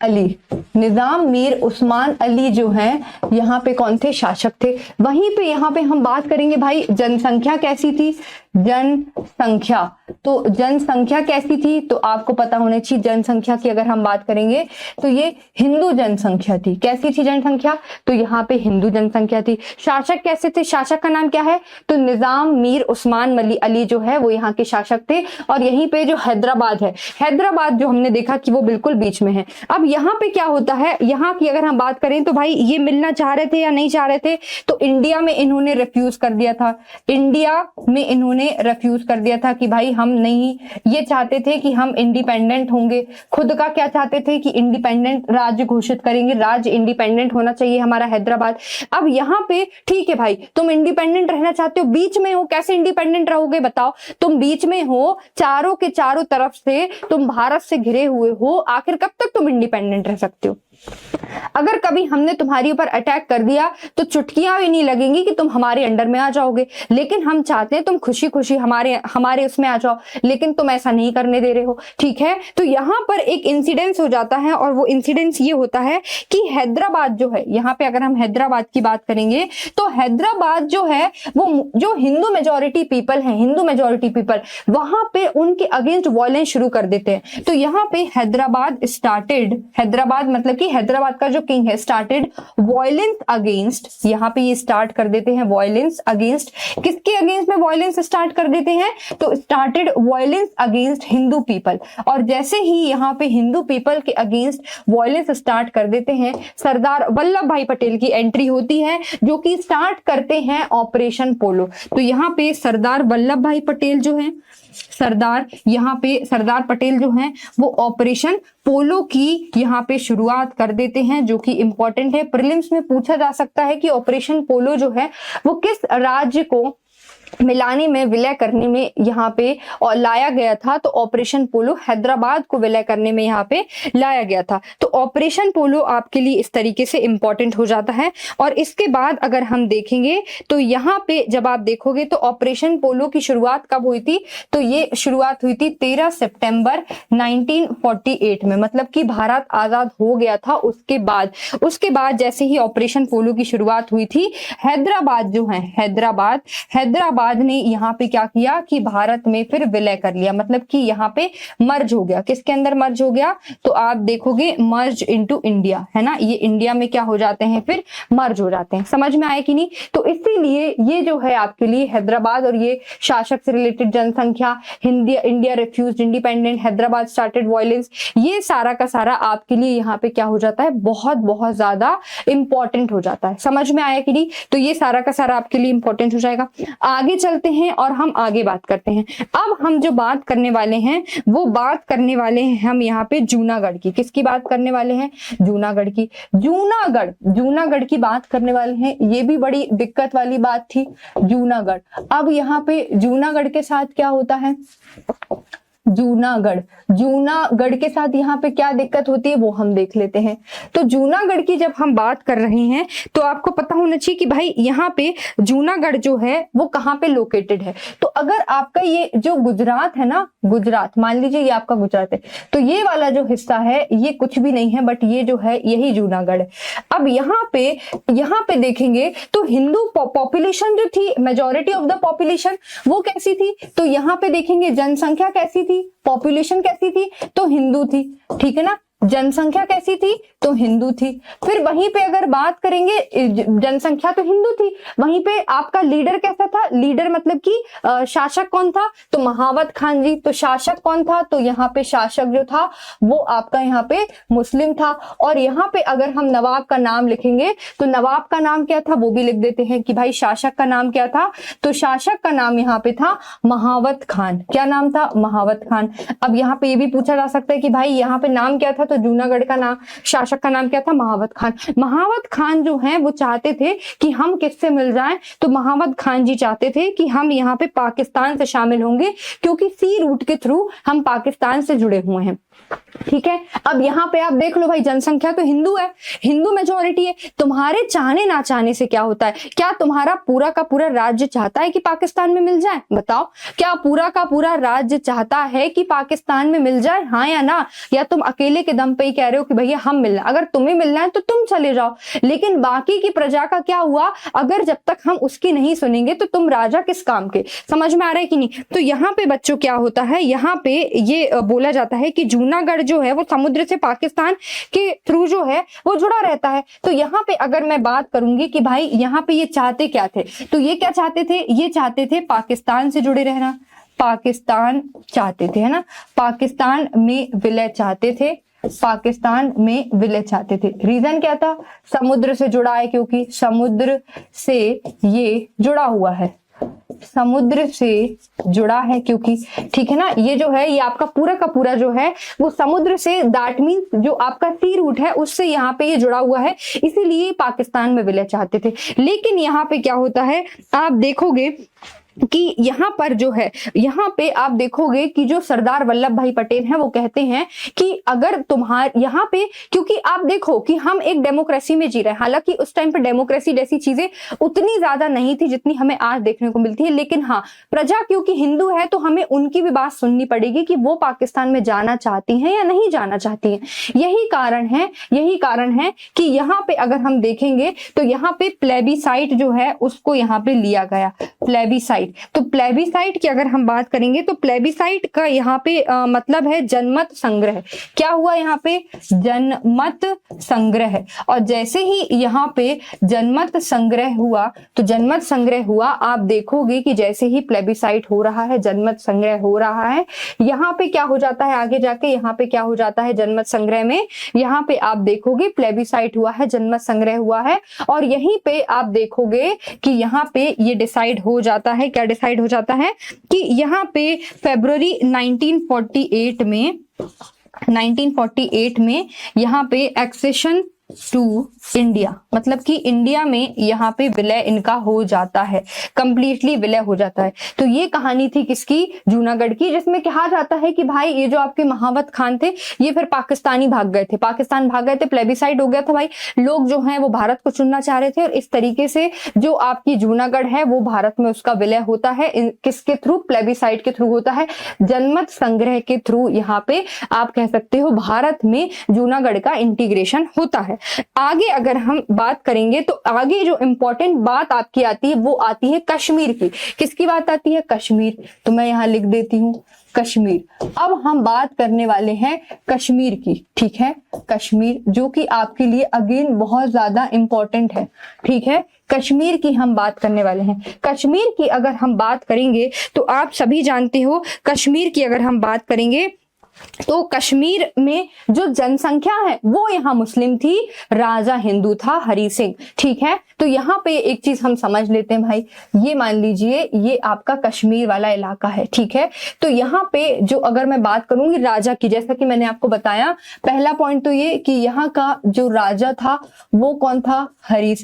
अली। निजाम मीर उस्मान अली जो है यहाँ पे कौन थे, शासक थे। वहीं पे यहाँ पे हम बात करेंगे भाई जनसंख्या कैसी थी, जनसंख्या, तो जनसंख्या कैसी थी तो आपको पता होना चाहिए। जनसंख्या की अगर हम बात करेंगे तो ये हिंदू जनसंख्या थी। कैसी थी जनसंख्या, तो यहाँ पे हिंदू जनसंख्या थी। शासक कैसे थे, शासक का नाम क्या है, तो निजाम मीर उस्मान अली जो है वो यहाँ के शासक थे। और यहीं पे जो हैदराबाद है, हैदराबाद जो हमने देखा कि वो बिल्कुल बीच में है। अब यहाँ पे क्या होता है, यहाँ की अगर हम बात करें तो भाई ये मिलना चाह रहे थे या नहीं चाह रहे थे, तो इंडिया में इन्होंने रिफ्यूज कर दिया था। इंडिया में इन्होंने रिफ्यूज कर दिया था कि भाई हम नहीं, ये चाहते थे कि हम इंडिपेंडेंट होंगे, खुद का क्या चाहते थे कि इंडिपेंडेंट राज्य घोषित करेंगे, राज्य इंडिपेंडेंट होना चाहिए हमारा हैदराबाद। अब यहाँ पे ठीक है भाई, तुम इंडिपेंडेंट रहना चाहते हो, बीच में हो, कैसे इंडिपेंडेंट रहोगे बताओ, तुम बीच में हो, चारों के चारों तरफ से तुम भारत से घिरे हुए हो, आखिर कब तक तुम इंडिपेंडेंट रह सकते हो। अगर कभी हमने तुम्हारी ऊपर अटैक कर दिया तो चुटकियां भी नहीं लगेंगी कि तुम हमारे अंडर में आ जाओगे, लेकिन हम चाहते हैं तुम खुशी खुशी हमारे उसमें आ जाओ, लेकिन तुम ऐसा नहीं करने दे रहे हो। ठीक है, तो यहाँ पर एक इंसिडेंस हो जाता है और वो इंसिडेंस ये होता है कि हैदराबाद जो है, यहाँ पे अगर हम हैदराबाद की बात करेंगे तो हैदराबाद जो है वो जो हिंदू मेजोरिटी पीपल है, हिंदू मेजोरिटी पीपल वहां पे उनके अगेंस्ट वॉयलेंस शुरू कर देते हैं। तो यहाँ पे हैदराबाद स्टार्टेड, हैदराबाद मतलब कि हैदराबाद का जो किंग है स्टार्टेड वॉयलेंस अगेंस्ट, यहाँ पे ये स्टार्ट कर देते हैं वॉयलेंस अगेंस्ट, किसके अगेंस्ट में वॉयलेंस स्टार्ट कर देते हैं, तो started violence against Hindu people. और जैसे ही यहाँ पे हिंदू पीपल के अगेंस्ट वॉयलेंस स्टार्ट कर देते हैं, सरदार वल्लभ भाई पटेल की एंट्री होती है जो कि स्टार्ट करते हैं ऑपरेशन पोलो। तो यहाँ पे सरदार वल्लभ भाई पटेल जो है, यहाँ पे सरदार पटेल जो हैं वो ऑपरेशन पोलो की यहाँ पे शुरुआत कर देते हैं, जो कि इंपॉर्टेंट है। प्रीलिम्स में पूछा जा सकता है कि ऑपरेशन पोलो जो है वो किस राज्य को मिलाने में, विलय करने में यहाँ पे और लाया गया था, तो ऑपरेशन पोलो हैदराबाद को विलय करने में यहाँ पे लाया गया था। तो ऑपरेशन पोलो आपके लिए इस तरीके से इंपॉर्टेंट हो जाता है। और इसके बाद अगर हम देखेंगे तो यहाँ पे जब आप देखोगे तो ऑपरेशन पोलो की शुरुआत कब हुई थी, तो ये शुरुआत हुई थी 13 सितंबर 1948 में, मतलब कि भारत आजाद हो गया था उसके बाद जैसे ही ऑपरेशन पोलो की शुरुआत हुई थी, हैदराबाद जो है, हैदराबाद ने यहाँ पे क्या किया कि भारत में फिर विलय कर लिया, मतलब कि यहाँ पे मर्ज हो गया। किसके अंदर मर्ज हो गया, तो आप देखोगे मर्ज इनटू इंडिया, है ना, ये इंडिया में क्या हो जाते हैं, फिर मर्ज हो जाते हैं। समझ में आए कि नहीं। तो इसीलिए ये जो है आपके लिए हैदराबाद और ये शासक से रिलेटेड जनसंख्या, India refused independent, Hyderabad started violence, ये सारा का सारा आपके लिए यहाँ पे क्या हो जाता है, बहुत बहुत ज्यादा इंपॉर्टेंट हो जाता है। समझ में आया कि नहीं। तो ये सारा का सारा आपके लिए इंपॉर्टेंट हो जाएगा। आगे चलते हैं और हम आगे बात करते हैं। अब हम जो बात करने वाले हैं वो बात करने वाले हैं हम यहाँ पे जूनागढ़ की। किसकी बात करने वाले हैं, जूनागढ़ की। जूनागढ़ की बात करने वाले हैं। ये भी बड़ी दिक्कत वाली बात थी, जूनागढ़। अब यहाँ पे जूनागढ़ के साथ क्या होता है, जूनागढ़ के साथ यहाँ पे क्या दिक्कत होती है वो हम देख लेते हैं। तो जूनागढ़ की जब हम बात कर रहे हैं तो आपको पता होना चाहिए कि भाई यहाँ पे जूनागढ़ जो है वो कहाँ पे लोकेटेड है। तो अगर आपका ये जो गुजरात है ना, गुजरात मान लीजिए ये आपका गुजरात है, तो ये वाला जो हिस्सा है ये कुछ भी नहीं है, बट ये जो है यही जूनागढ़ है। अब यहाँ पे देखेंगे तो हिंदू पॉपुलेशन जो थी, मेजोरिटी ऑफ द पॉपुलेशन वो कैसी थी, तो यहाँ पे देखेंगे जनसंख्या कैसी थी, पॉपुलेशन कैसी थी, तो हिंदू थी। ठीक है ना, जनसंख्या कैसी थी, तो हिंदू थी। फिर वहीं पे अगर बात करेंगे, जनसंख्या तो हिंदू थी, वहीं पे आपका लीडर कैसा था, लीडर मतलब कि शासक कौन था, तो महावत खान जी। तो शासक कौन था, तो यहाँ पे शासक जो था वो आपका यहाँ पे मुस्लिम था। और यहाँ पे अगर हम नवाब का नाम लिखेंगे तो नवाब का नाम क्या था वो भी लिख देते हैं कि भाई शासक का नाम क्या था, तो शासक का नाम यहाँ पे था महावत खान। क्या नाम था, महावत खान। अब यहाँ पे ये भी पूछा जा सकता है कि भाई यहाँ पे नाम क्या था, तो जूनागढ़ का नाम, शासक का नाम क्या था, महावत खान। महावत खान जो है वो चाहते थे कि हम किससे मिल जाएं, तो महावत खान जी चाहते थे कि हम यहाँ पे पाकिस्तान से शामिल होंगे, क्योंकि सी रूट के थ्रू हम पाकिस्तान से जुड़े हुए हैं। ठीक है, अब यहाँ पे आप देख लो भाई जनसंख्या तो हिंदू है, हिंदू मेजोरिटी है। तुम्हारे चाहने ना चाहने से क्या होता है, क्या तुम्हारा पूरा का पूरा राज्य चाहता है कि पाकिस्तान में मिल जाए, बताओ, क्या पूरा का पूरा राज्य चाहता है कि पाकिस्तान में मिल जाए, हाँ या ना, या तुम अकेले के दम पे ही कह रहे हो कि भैया हम मिलना, अगर तुम्हें मिलना है तो तुम चले जाओ, लेकिन बाकी की प्रजा का क्या हुआ, अगर जब तक हम उसकी नहीं सुनेंगे तो तुम राजा किस काम के। समझ में आ रहा है कि नहीं। तो यहाँ पे बच्चों क्या होता है, यहाँ पे ये बोला जाता है कि जूनागढ़ जो है वो समुद्र से पाकिस्तान के थ्रू जो है वो जुड़ा रहता है। तो यहाँ पे अगर मैं बात करूंगी कि भाई यहाँ पे ये चाहते क्या थे, तो ये क्या चाहते थे, ये चाहते थे पाकिस्तान से जुड़े रहना, पाकिस्तान चाहते थे, है ना, पाकिस्तान में विलय चाहते थे, पाकिस्तान में विलय चाहते थे। रीजन क्या था, समुद्र से जुड़ा है, क्योंकि समुद्र से ये जुड़ा हुआ है, समुद्र से जुड़ा है क्योंकि, ठीक है ना, ये जो है ये आपका पूरा का पूरा जो है वो समुद्र से, दैट मीन्स जो आपका सी रूट है उससे यहाँ पे ये जुड़ा हुआ है, इसीलिए पाकिस्तान में विलय चाहते थे। लेकिन यहाँ पे क्या होता है, आप देखोगे कि यहाँ पर जो है, यहाँ पे आप देखोगे कि जो सरदार वल्लभ भाई पटेल हैं वो कहते हैं कि अगर तुम्हारे यहाँ पे, क्योंकि आप देखो कि हम एक डेमोक्रेसी में जी रहे हैं, हालांकि उस टाइम पे डेमोक्रेसी जैसी चीजें उतनी ज्यादा नहीं थी जितनी हमें आज देखने को मिलती है, लेकिन हाँ, प्रजा क्योंकि हिंदू है तो हमें उनकी भी बात सुननी पड़ेगी कि वो पाकिस्तान में जाना चाहती हैं या नहीं जाना चाहती हैं। यही कारण है कि यहाँ पे अगर हम देखेंगे तो यहाँ पे प्लेबिसाइट जो है उसको यहाँ पे लिया गया, प्लेबिसाइट। तो प्लेबिसाइट की अगर हम बात करेंगे तो प्लेबिसाइट का यहाँ पे मतलब है जनमत संग्रह। क्या हुआ यहाँ पे? जनमत संग्रह। और जैसे ही यहाँ पे जनमत संग्रह हुआ, तो जनमत संग्रह हुआ, आप देखोगे कि जैसे ही प्लेबिसाइट हो रहा है, जनमत संग्रह हो रहा है, यहाँ पे क्या हो जाता है आगे जाके, यहाँ पे क्या हो जाता है जनमत संग्रह में, यहाँ पे आप देखोगे प्लेबिसाइट हुआ है, जनमत संग्रह हुआ है, और यहीं पे आप देखोगे कि यहाँ पे ये डिसाइड हो जाता है, क्या डिसाइड हो जाता है कि यहाँ पे फरवरी 1948 में यहाँ पे एक्सेशन टू इंडिया, मतलब कि इंडिया में यहाँ पे विलय इनका हो जाता है, कंप्लीटली विलय हो जाता है। तो ये कहानी थी किसकी? जूनागढ़ की, जिसमें कहा जाता है कि भाई ये जो आपके महावत खान थे ये फिर पाकिस्तान भाग गए थे, प्लेबिसाइड हो गया था भाई, लोग जो हैं वो भारत को चुनना चाह रहे थे, और इस तरीके से जो आपकी जूनागढ़ है वो भारत में उसका विलय होता है। किसके थ्रू? प्लेबिसाइड के थ्रू होता है, जनमत संग्रह के थ्रू। यहाँ पे आप कह सकते हो भारत में जूनागढ़ का इंटीग्रेशन होता है। आगे अगर हम बात करेंगे तो आगे जो इंपॉर्टेंट बात आपकी आती है वो आती है कश्मीर की। किसकी बात आती है? कश्मीर। तो मैं यहां लिख देती हूं कश्मीर। अब हम बात करने वाले हैं कश्मीर की, ठीक है, कश्मीर, जो कि आपके लिए अगेन बहुत ज्यादा इंपॉर्टेंट है, ठीक है। कश्मीर की हम बात करने वाले हैं। कश्मीर की अगर हम बात करेंगे तो आप सभी जानते हो, कश्मीर की अगर हम बात करेंगे तो कश्मीर में जो जनसंख्या है वो यहाँ मुस्लिम थी, राजा हिंदू था हरि सिंह, ठीक है। तो यहाँ पे एक चीज हम समझ लेते हैं भाई, ये मान लीजिए ये आपका कश्मीर वाला इलाका है, ठीक है। तो यहाँ पे जो अगर मैं बात करूंगी राजा की, जैसा कि मैंने आपको बताया, पहला पॉइंट तो ये कि यहाँ का जो राजा था वो कौन था? हरि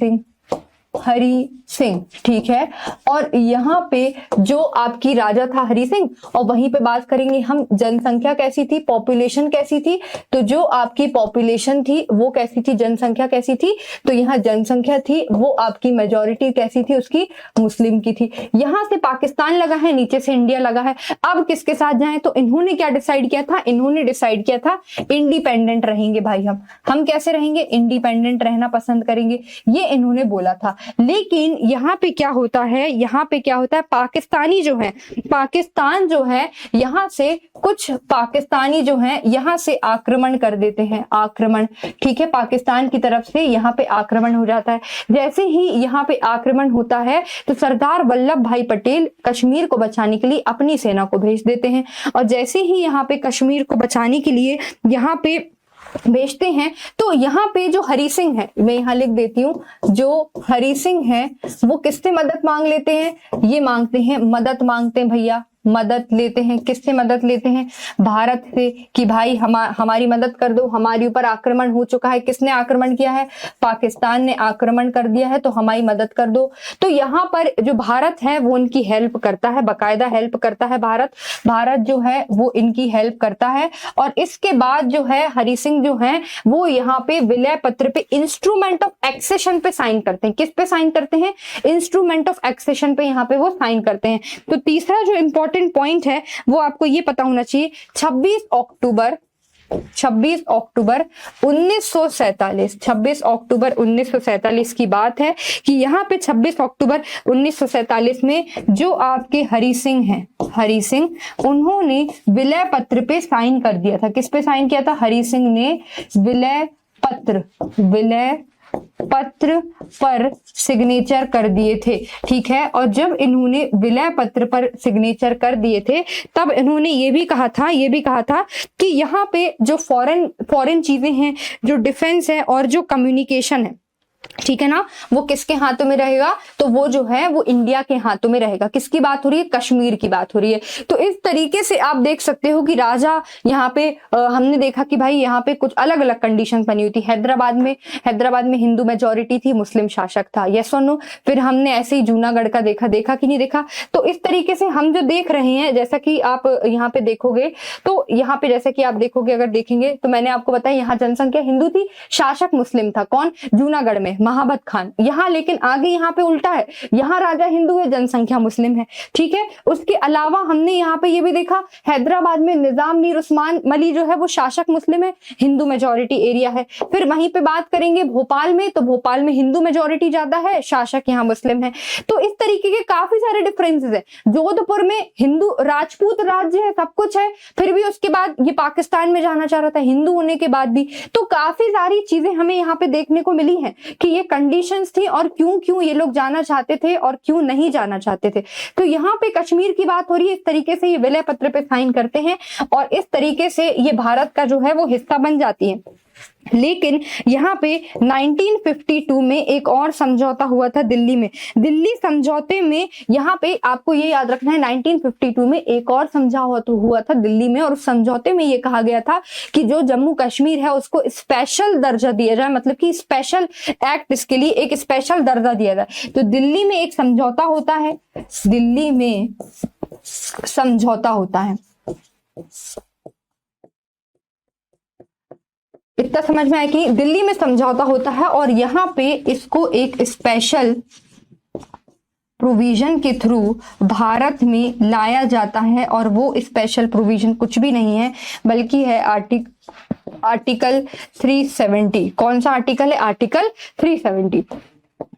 सिंह, ठीक है। और यहाँ पे जो आपकी राजा था हरि सिंह, और वहीं पे बात करेंगे हम जनसंख्या कैसी थी, पॉपुलेशन कैसी थी, तो जो आपकी पॉपुलेशन थी वो कैसी थी, जनसंख्या कैसी थी, तो यहाँ जनसंख्या थी वो आपकी मेजॉरिटी कैसी थी उसकी? मुस्लिम की थी। यहाँ से पाकिस्तान लगा है, नीचे से इंडिया लगा है। अब किसके साथ जाएं? तो इन्होंने क्या डिसाइड किया था? इन्होंने डिसाइड किया था इंडिपेंडेंट रहेंगे भाई, हम कैसे रहेंगे? इंडिपेंडेंट रहना पसंद करेंगे, ये इन्होंने बोला था। लेकिन यहाँ पे क्या होता है, पाकिस्तानी जो है, पाकिस्तान जो है यहाँ से कुछ पाकिस्तानी जो है यहाँ से आक्रमण कर देते हैं, आक्रमण, ठीक है। पाकिस्तान की तरफ से यहाँ पे आक्रमण हो जाता है। जैसे ही यहाँ पे आक्रमण होता है तो सरदार वल्लभ भाई पटेल कश्मीर को बचाने के लिए अपनी सेना को भेज देते हैं, और जैसे ही यहाँ पे कश्मीर को बचाने के लिए यहाँ पे भेजते हैं तो यहाँ पे जो हरि सिंह है, मैं यहाँ लिख देती हूँ, जो हरि सिंह है वो किससे मदद मांग लेते हैं? ये मांगते हैं, मदद मांगते हैं भैया, मदद लेते हैं। किससे मदद लेते हैं? भारत से, कि भाई हमारी मदद कर दो, हमारे ऊपर आक्रमण हो चुका है। किसने आक्रमण किया है? पाकिस्तान ने आक्रमण कर दिया है, तो हमारी मदद कर दो। तो यहाँ पर जो भारत है वो उनकी हेल्प करता है, बाकायदा हेल्प करता है भारत जो है वो इनकी हेल्प करता है। और इसके बाद जो है हरि सिंह जो है वो यहाँ पे विलय पत्र पे इंस्ट्रूमेंट ऑफ एक्सेशन पे साइन करते हैं। किस पे साइन करते हैं? इंस्ट्रूमेंट ऑफ एक्सेशन पे यहाँ पे वो साइन करते हैं। तो तीसरा जो इंपॉर्टेंट पॉइंट है वो आपको ये पता होना चाहिए, 26 अक्टूबर 1947 की बात है कि यहाँ पे 26 अक्टूबर 1947 में जो आपके हरि सिंह उन्होंने विलय पत्र पे साइन कर दिया था। किस पे साइन किया था? हरि सिंह ने विलय पत्र पर सिग्नेचर कर दिए थे, ठीक है। और जब इन्होंने विलय पत्र पर सिग्नेचर कर दिए थे तब इन्होंने ये भी कहा था कि यहाँ पे जो फॉरेन चीजें हैं, जो डिफेंस है और जो कम्युनिकेशन है, ठीक है ना, वो किसके हाथों में रहेगा, तो वो जो है वो इंडिया के हाथों में रहेगा। किसकी बात हो रही है, कश्मीर की बात हो रही है। तो इस तरीके से आप देख सकते हो कि राजा यहाँ पे हमने देखा कि भाई यहाँ पे कुछ अलग अलग कंडीशन बनी हुई थी। हैदराबाद में हिंदू मेजोरिटी थी, मुस्लिम शासक था, यस और नो। फिर हमने ऐसे ही जूनागढ़ का देखा कि नहीं देखा। तो इस तरीके से हम जो देख रहे हैं, जैसा कि आप यहाँ पे देखोगे, तो यहाँ पे जैसे कि आप देखोगे, अगर देखेंगे तो मैंने आपको बताया यहाँ जनसंख्या हिंदू थी, शासक मुस्लिम था। कौन, जूनागढ़ में महाबत खान। यहाँ लेकिन आगे यहाँ पे उल्टा है, यहाँ राजा हिंदू है, जनसंख्या मुस्लिम है। ठीक है, उसके अलावा हमने यहाँ पे ये भी देखा, हैदराबाद में निजाम मीर उस्मान मली जो है वो शासक मुस्लिम है, हिंदू मेजोरिटी एरिया है। फिर वहीं पे बात करेंगे भोपाल में, तो भोपाल में हिंदू मेजोरिटी ज्यादा है, शासक यहाँ मुस्लिम है। तो इस तरीके के काफी सारे डिफरेंसेस है। जोधपुर में हिंदू राजपूत राज्य है, सब कुछ है, फिर भी उसके बाद ये पाकिस्तान में जाना चाह रहा था हिंदू होने के बाद भी। तो काफी सारी चीजें हमें यहाँ पे देखने को मिली है कि ये कंडीशंस थी और क्यों ये लोग जाना चाहते थे और क्यों नहीं जाना चाहते थे। तो यहाँ पे कश्मीर की बात हो रही है, इस तरीके से ये विलय पत्र पे साइन करते हैं और इस तरीके से ये भारत का जो है वो हिस्सा बन जाती है। लेकिन यहाँ पे 1952 में एक और समझौता हुआ था दिल्ली में। दिल्ली समझौते में यहाँ पे आपको ये याद रखना है, 1952 में एक और समझौता हुआ था दिल्ली में, और उस समझौते में ये कहा गया था कि जो जम्मू कश्मीर है उसको स्पेशल दर्जा दिया जाए, मतलब कि स्पेशल एक्ट, इसके लिए एक स्पेशल दर्जा दिया जाए। तो दिल्ली में एक समझौता होता है, दिल्ली में समझौता होता है। इतना समझ में आया कि दिल्ली में समझौता होता है और यहाँ पे इसको एक स्पेशल प्रोविजन के थ्रू भारत में लाया जाता है। और वो स्पेशल प्रोविजन कुछ भी नहीं है बल्कि है आर्टिकल 370। कौन सा आर्टिकल है, आर्टिकल 370।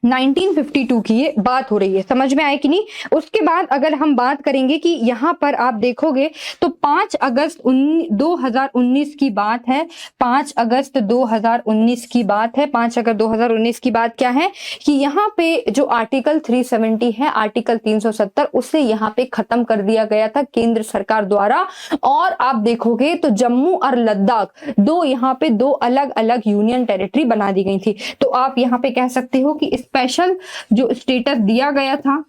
1952 की ये बात हो रही है, समझ में आए कि नहीं। उसके बाद अगर हम बात करेंगे कि यहाँ पर आप देखोगे तो 5 अगस्त 2019 की बात है, 5 अगस्त 2019 की बात है। 5 अगस्त 2019 की बात क्या है कि यहाँ पे जो आर्टिकल 370 है, आर्टिकल 370, उसे यहाँ पे खत्म कर दिया गया था केंद्र सरकार द्वारा। और आप देखोगे तो जम्मू और लद्दाख दो यहाँ पे दो अलग अलग यूनियन टेरिटरी बना दी गई थी। तो आप यहाँ पे कह सकते हो कि स्पेशल जो स्टेटस दिया गया था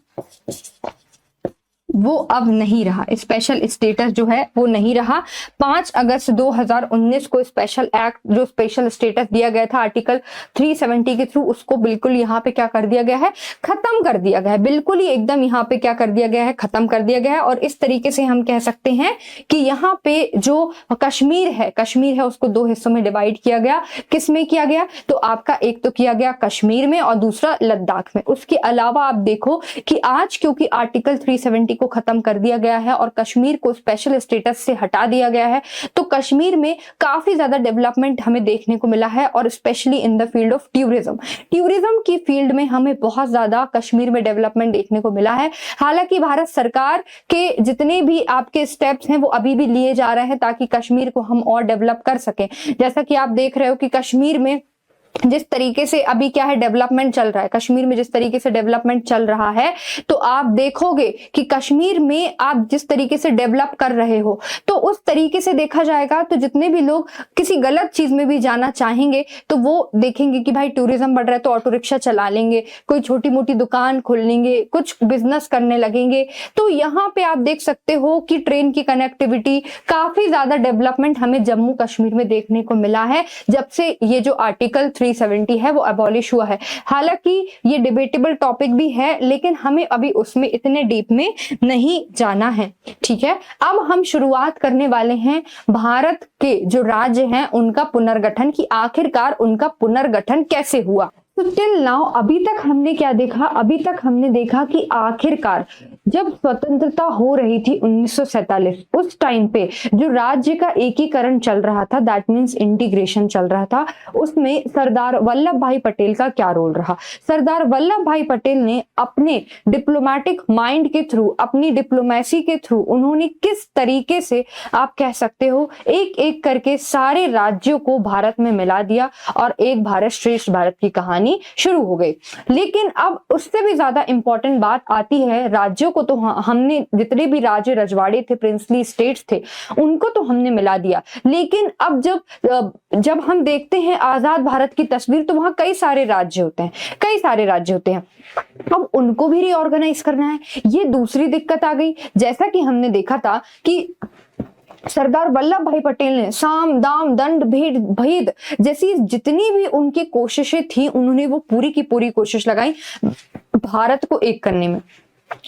वो अब नहीं रहा, स्पेशल स्टेटस जो है वो नहीं रहा। 5 अगस्त 2019 को स्पेशल एक्ट, जो स्पेशल स्टेटस दिया गया था आर्टिकल 370 के थ्रू, उसको बिल्कुल यहाँ पे क्या कर दिया गया है, खत्म कर दिया गया है। बिल्कुल ही एकदम यहाँ पे क्या कर दिया गया है, खत्म कर दिया गया है। और इस तरीके से हम कह सकते हैं कि यहाँ पे जो कश्मीर है उसको 2 हिस्सों में डिवाइड किया गया। किस में किया गया, तो आपका एक तो किया गया कश्मीर में और दूसरा लद्दाख में। उसके अलावा आप देखो कि आज क्योंकि आर्टिकल 370 को खत्म कर दिया गया है और कश्मीर को स्पेशल स्टेटस से हटा दिया गया है, तो कश्मीर में काफी ज्यादा डेवलपमेंट हमें देखने को मिला है। और specially in the field of tourism की फील्ड में हमें बहुत ज्यादा कश्मीर में डेवलपमेंट देखने को मिला है। हालांकि भारत सरकार के जितने भी आपके स्टेप्स हैं वो अभी भी लिए जा रहे हैं ताकि कश्मीर को हम और डेवलप कर सकें। जैसा कि आप देख रहे हो कि कश्मीर में जिस तरीके से अभी क्या है डेवलपमेंट चल रहा है, कश्मीर में जिस तरीके से डेवलपमेंट चल रहा है, तो आप देखोगे कि कश्मीर में आप जिस तरीके से डेवलप कर रहे हो, तो उस तरीके से देखा जाएगा तो जितने भी लोग किसी गलत चीज में भी जाना चाहेंगे तो वो देखेंगे कि भाई टूरिज्म बढ़ रहा है तो ऑटो रिक्शा चला लेंगे, कोई छोटी मोटी दुकान खोल लेंगे, कुछ बिजनेस करने लगेंगे। तो यहाँ पे आप देख सकते हो कि ट्रेन की कनेक्टिविटी, काफी ज्यादा डेवलपमेंट हमें जम्मू कश्मीर में देखने को मिला है जब से ये जो आर्टिकल 370 है वो अबॉलिश हुआ है। हालांकि ये डिबेटेबल टॉपिक भी है लेकिन हमें अभी उसमें इतने डीप में नहीं जाना है। ठीक है, अब हम शुरुआत करने वाले हैं भारत के जो राज्य हैं उनका पुनर्गठन, की आखिरकार उनका पुनर्गठन कैसे हुआ। तो टिल नाउ अभी तक हमने क्या देखा, अभी तक हमने देखा कि आखिरकार जब स्वतंत्रता हो रही थी 1947, उस टाइम पे जो राज्य का एकीकरण चल रहा था, दैट मींस इंटीग्रेशन चल रहा था, उसमें सरदार वल्लभ भाई पटेल का क्या रोल रहा। सरदार वल्लभ भाई पटेल ने अपने डिप्लोमेटिक माइंड के थ्रू, अपनी डिप्लोमेसी के थ्रू उन्होंने किस तरीके से आप कह सकते हो एक एक करके सारे राज्यों को भारत में मिला दिया और एक भारत श्रेष्ठ भारत की कहानी शुरू हो गई। लेकिन अब उससे भी ज्यादा इंपॉर्टेंट बात आती है राज्यों को को तो हमने जितने भी राज्य रजवाड़े थे, प्रिंसली स्टेट्स थे, उनको तो हमने मिला दिया। लेकिन अब जब हम देखते हैं आजाद भारत की तस्वीर तो वहां कई सारे राज्य होते हैं, कई सारे राज्य होते हैं। अब उनको भी रीऑर्गेनाइज करना है, ये दूसरी दिक्कत आ गई। जैसा कि हमने देखा था कि सरदार वल्लभ भाई पटेल ने साम दाम दंड भेद भेद जैसी जितनी भी उनकी कोशिशें थी, उन्होंने वो पूरी की पूरी कोशिश लगाई भारत को एक करने में।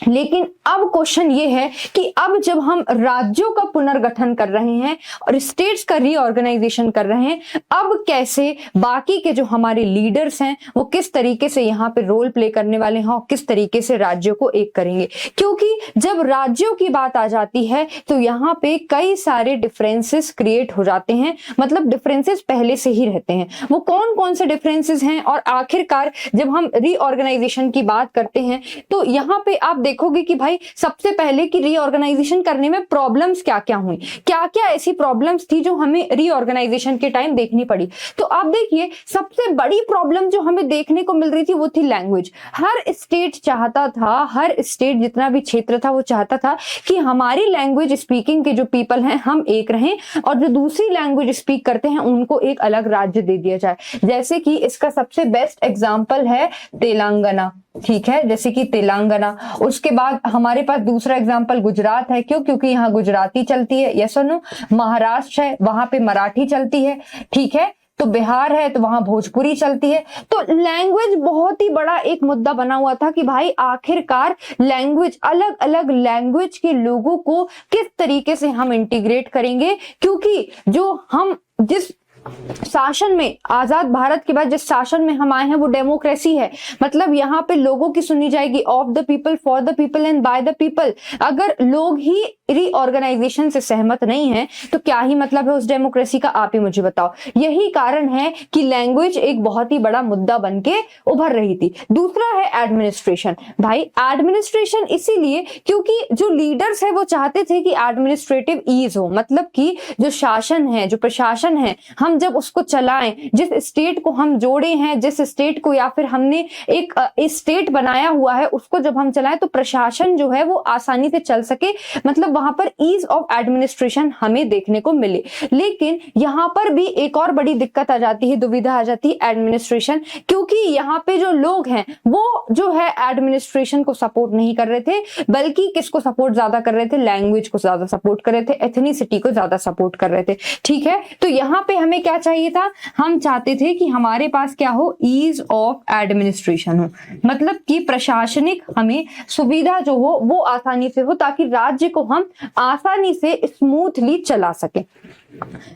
लेकिन अब क्वेश्चन ये है कि अब जब हम राज्यों का पुनर्गठन कर रहे हैं और स्टेट्स का रीऑर्गेनाइजेशन कर रहे हैं, अब कैसे बाकी के जो हमारे लीडर्स हैं वो किस तरीके से यहाँ पे रोल प्ले करने वाले हैं और किस तरीके से राज्यों को एक करेंगे। क्योंकि जब राज्यों की बात आ जाती है तो यहाँ पे कई सारे डिफरेंसेस क्रिएट हो जाते हैं, मतलब डिफरेंसेस पहले से ही रहते हैं। वो कौन कौन से डिफरेंसेस हैं और आखिरकार जब हम रीऑर्गेनाइजेशन की बात करते हैं तो यहाँ पे आप देखोगे कि भाई सबसे पहले कि रीऑर्गेनाइजेशन करने में प्रॉब्लम्स क्या क्या हुई, क्या क्या ऐसी प्रॉब्लम्स थी जो हमें रीऑर्गेनाइजेशन के टाइम देखनी पड़ी। तो आप देखिए सबसे बड़ी प्रॉब्लम जो हमें देखने को मिल रही थी वो थी लैंग्वेज। हर स्टेट चाहता था, हर स्टेट जितना भी क्षेत्र था वो चाहता था कि हमारी लैंग्वेज स्पीकिंग के जो पीपल हैं हम एक रहें और जो दूसरी लैंग्वेज स्पीक करते हैं उनको एक अलग राज्य दे दिया जाए। जैसे कि इसका सबसे बेस्ट एग्जाम्पल है तेलंगाना, ठीक है, जैसे कि तेलंगाना। उसके बाद हमारे पास दूसरा एग्जांपल गुजरात है, क्यों? क्योंकि यहाँ गुजराती चलती है, यस और नो। महाराष्ट्र है, वहां पे मराठी चलती है, ठीक है। तो बिहार है तो वहां भोजपुरी चलती है। तो लैंग्वेज बहुत ही बड़ा एक मुद्दा बना हुआ था कि भाई आखिरकार लैंग्वेज, अलग अलग लैंग्वेज के लोगों को किस तरीके से हम इंटीग्रेट करेंगे, क्योंकि जो हम जिस शासन में, आजाद भारत के बाद जिस शासन में हम आए हैं वो डेमोक्रेसी है। मतलब यहाँ पे लोगों की सुनी जाएगी, of the people, for the people and by the people. अगर लोग ही रीऑर्गेनाइजेशन से सहमत नहीं है तो क्या ही मतलब है उस डेमोक्रेसी का, आप ही मुझे बताओ। यही कारण है कि लैंग्वेज एक बहुत ही बड़ा मुद्दा बन के उभर रही थी। दूसरा है एडमिनिस्ट्रेशन। भाई एडमिनिस्ट्रेशन इसीलिए क्योंकि जो लीडर्स है वो चाहते थे कि एडमिनिस्ट्रेटिव ईज हो, मतलब कि जो शासन है, जो प्रशासन है, हम जब उसको चलाएं, जिस स्टेट को हम जोड़े हैं, जिस स्टेट को या फिर हमने एक स्टेट बनाया हुआ है उसको जब हम चलाएं तो प्रशासन जो है वो आसानी से चल सके, मतलब वहां पर ईज ऑफ एडमिनिस्ट्रेशन हमें देखने को मिले। लेकिन यहां पर भी एक और बड़ी दिक्कत आ जाती है, दुविधा आ जाती है एडमिनिस्ट्रेशन, क्योंकि यहाँ पे जो लोग हैं वो जो है एडमिनिस्ट्रेशन को सपोर्ट नहीं कर रहे थे, बल्कि किसको सपोर्ट ज्यादा कर रहे थे? लैंग्वेज को ज्यादा सपोर्ट कर रहे थे, एथनिसिटी को ज्यादा सपोर्ट कर रहे थे, ठीक है। तो यहाँ पे हमें क्या चाहिए था? हम चाहते थे कि हमारे पास क्या हो? ईज ऑफ एडमिनिस्ट्रेशन हो, मतलब कि प्रशासनिक हमें सुविधा जो हो वो आसानी से हो, ताकि राज्य को हम आसानी से स्मूथली चला सके।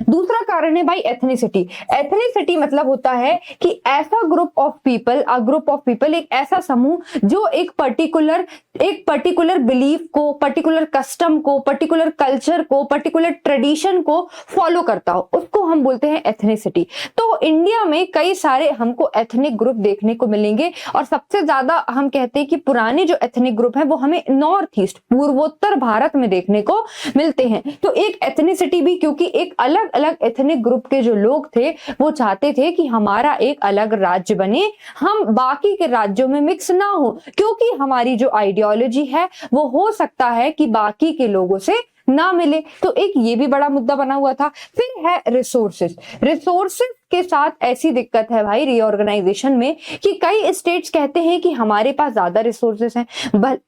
दूसरा कारण है भाई एथनिसिटी। एथनिसिटी मतलब होता है कि ऐसा group of people, a group of people, एक ऐसा समूह जो एक पर्टिकुलर बिलीफ को, पर्टिकुलर कस्टम को, पर्टिकुलर कल्चर को, पर्टिकुलर ट्रेडिशन को फॉलो करता हो, उसको हम बोलते हैं एथनिसिटी। तो इंडिया में कई सारे हमको एथनिक ग्रुप देखने को मिलेंगे और सबसे ज्यादा हम कहते हैं कि पुराने जो एथनिक ग्रुप है वो हमें नॉर्थ ईस्ट, पूर्वोत्तर भारत में देखने को मिलते हैं। तो एक एथनिसिटी भी, क्योंकि एक अलग अलग एथनिक ग्रुप के जो लोग थे वो चाहते थे कि हमारा एक अलग राज्य बने, हम बाकी के राज्यों में मिक्स ना हो, क्योंकि हमारी जो आइडियोलॉजी है वो हो सकता है कि बाकी के लोगों से ना मिले। तो एक ये भी बड़ा मुद्दा बना हुआ था। फिर है रिसोर्सेज। रिसोर्सेज के साथ ऐसी दिक्कत है भाई रीऑर्गेनाइजेशन में कि कई स्टेट्स कहते हैं कि हमारे पास ज्यादा रिसोर्सेज हैं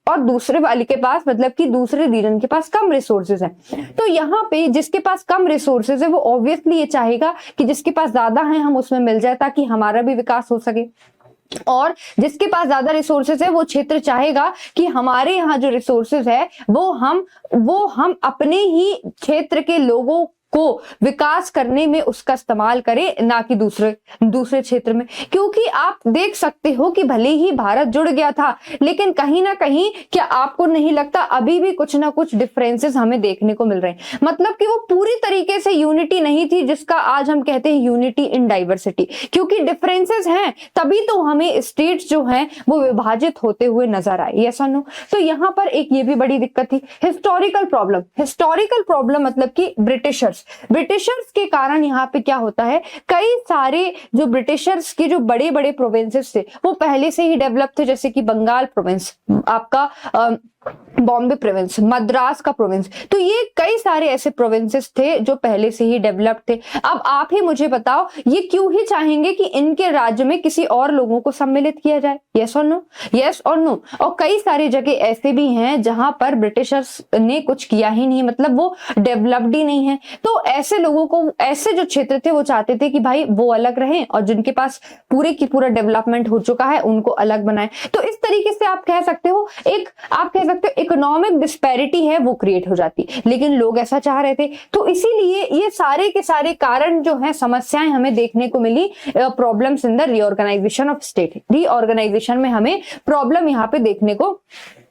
और दूसरे वाले के पास, मतलब कि दूसरे रीजन के पास कम रिसोर्सेज हैं। तो यहाँ पे जिसके पास कम रिसोर्सेज है वो ऑब्वियसली ये चाहेगा कि जिसके पास ज्यादा है हम उसमें मिल जाए, ताकि हमारा भी विकास हो सके। और जिसके पास ज्यादा रिसोर्सेज है वो क्षेत्र चाहेगा कि हमारे यहाँ जो रिसोर्सेज है वो हम अपने ही क्षेत्र के लोगों को विकास करने में उसका इस्तेमाल करें, ना कि दूसरे क्षेत्र में। क्योंकि आप देख सकते हो कि भले ही भारत जुड़ गया था, लेकिन कहीं ना कहीं क्या आपको नहीं लगता अभी भी कुछ ना कुछ डिफरेंसेस हमें देखने को मिल रहे हैं? मतलब कि वो पूरी तरीके से यूनिटी नहीं थी, जिसका आज हम कहते हैं यूनिटी इन डाइवर्सिटी। क्योंकि डिफरेंसेस हैं तभी तो हमें स्टेट्स जो हैं वो विभाजित होते हुए नजर आए, यस और नो। तो यहाँ पर एक ये भी बड़ी दिक्कत थी, हिस्टोरिकल प्रॉब्लम। हिस्टोरिकल प्रॉब्लम मतलब कि ब्रिटिशर्स के कारण यहाँ पे क्या होता है, कई सारे जो ब्रिटिशर्स के जो बड़े बड़े प्रोविंसेस थे वो पहले से ही डेवलप थे, जैसे कि बंगाल प्रोविंस, आपका बॉम्बे प्रोविंस, मद्रास का प्रोविंस। तो ये कई सारे ऐसे प्रोविंसेस थे जो पहले से ही डेवलप्ड थे। अब आप ही मुझे बताओ, ये क्यों ही चाहेंगे कि इनके राज्य में किसी और लोगों को सम्मिलित किया जाए? यस और नो, यस और नो। और कई सारी जगह ऐसे भी हैं जहां पर ब्रिटिशर्स ने कुछ किया ही नहीं, मतलब वो डेवलप्ड ही नहीं है। तो ऐसे लोगों को, ऐसे जो क्षेत्र थे वो चाहते थे कि भाई वो अलग रहें और जिनके पास पूरे की पूरा डेवलपमेंट हो चुका है उनको अलग बनाएं। तो इस तरीके से आप कह सकते हो, आप कह सकते हो इकोनॉमिक डिस्पैरिटी है वो क्रिएट हो जाती, लेकिन लोग ऐसा चाह रहे थे। तो इसीलिए ये सारे के सारे कारण जो है, समस्याएं हमें देखने को मिली problems in the reorganisation of state. Reorganisation में हमें प्रॉब्लम यहाँ पे देखने को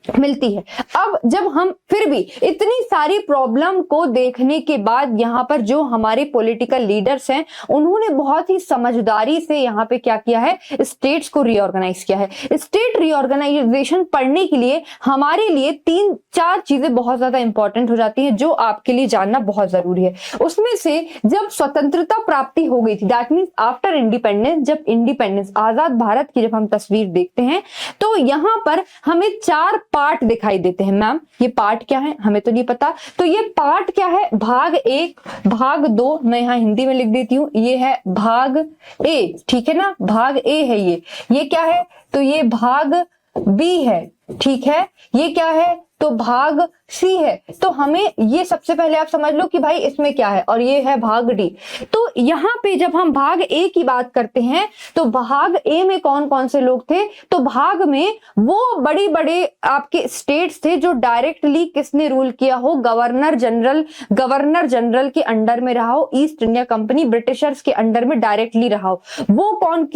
मिलती है। अब जब हम फिर भी इतनी सारी प्रॉब्लम को देखने के बाद यहाँ पर जो हमारे पॉलिटिकल लीडर्स हैं उन्होंने बहुत ही समझदारी से यहाँ पे क्या किया है, स्टेट्स को रीऑर्गेनाइज किया है। स्टेट रीऑर्गेनाइजेशन पढ़ने के लिए हमारे लिए 3-4 चीजें बहुत ज्यादा इंपॉर्टेंट हो जाती है जो आपके लिए जानना बहुत जरूरी है। उसमें से जब स्वतंत्रता प्राप्ति हो गई थी, दैट मीन्स आफ्टर इंडिपेंडेंस, जब इंडिपेंडेंस आजाद भारत की जब हम तस्वीर देखते हैं तो यहाँ पर हमें 4 पार्ट दिखाई देते हैं। मैम ये पार्ट क्या है, हमें तो नहीं पता। तो ये पार्ट क्या है, भाग 1, भाग 2, मैं यहाँ हिंदी में लिख देती हूँ, ये है भाग ए, ठीक है ना, भाग ए है ये क्या है, तो ये भाग बी है, ठीक है। ये क्या है, तो भाग सी है। तो हमें ये सबसे पहले आप समझ लो कि भाई इसमें क्या है, और ये है भाग डी। तो यहाँ पे जब हम भाग ए की बात करते हैं तो भाग ए में कौन कौन से लोग थे, तो भाग में वो बड़े बड़े आपके स्टेट्स थे जो डायरेक्टली किसने रूल किया हो, गवर्नर जनरल के अंडर में रहा हो, ईस्ट इंडिया कंपनी ब्रिटिशर्स के अंडर में डायरेक्टली रहा हो। वो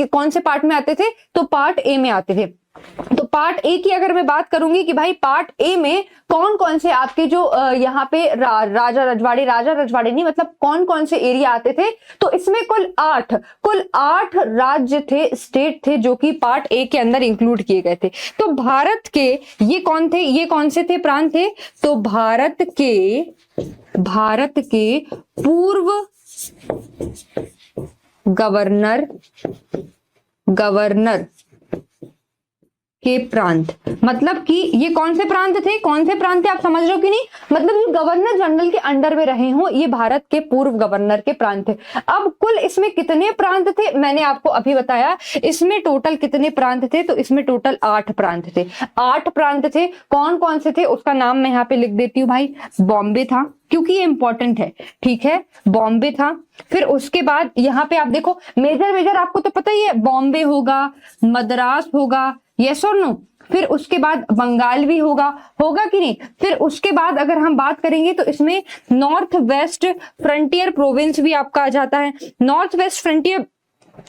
कौन से पार्ट में आते थे, तो पार्ट ए में आते थे। तो पार्ट ए की अगर मैं बात करूंगी कि भाई पार्ट ए में कौन कौन से आपके जो यहाँ पे राजा रजवाड़े नहीं, मतलब कौन कौन से एरिया आते थे, तो इसमें कुल 8 राज्य थे, स्टेट थे जो कि पार्ट ए के अंदर इंक्लूड किए गए थे। तो भारत के ये कौन थे, ये कौन से थे प्रांत थे, तो भारत के पूर्व गवर्नर के प्रांत, मतलब कि ये कौन से प्रांत थे आप समझ रहे हो कि नहीं, मतलब ये गवर्नर जनरल के अंडर में रहे हो, ये भारत के पूर्व गवर्नर के प्रांत थे। अब कुल इसमें कितने प्रांत थे, मैंने आपको अभी बताया, इसमें टोटल कितने प्रांत थे, तो इसमें टोटल 8 प्रांत थे। 8 प्रांत थे, कौन कौन से थे उसका नाम मैं यहाँ पे लिख देती हूँ भाई। बॉम्बे था, क्योंकि ये इंपॉर्टेंट है, ठीक है, बॉम्बे था। फिर उसके बाद यहाँ पे आप देखो मेजर आपको तो पता ही है, बॉम्बे होगा, मद्रास होगा, यस और नो। फिर उसके बाद बंगाल भी होगा कि नहीं। फिर उसके बाद अगर हम बात करेंगे तो इसमें नॉर्थ वेस्ट फ्रंटियर प्रोविंस भी आपका आ जाता है। नॉर्थ वेस्ट फ्रंटियर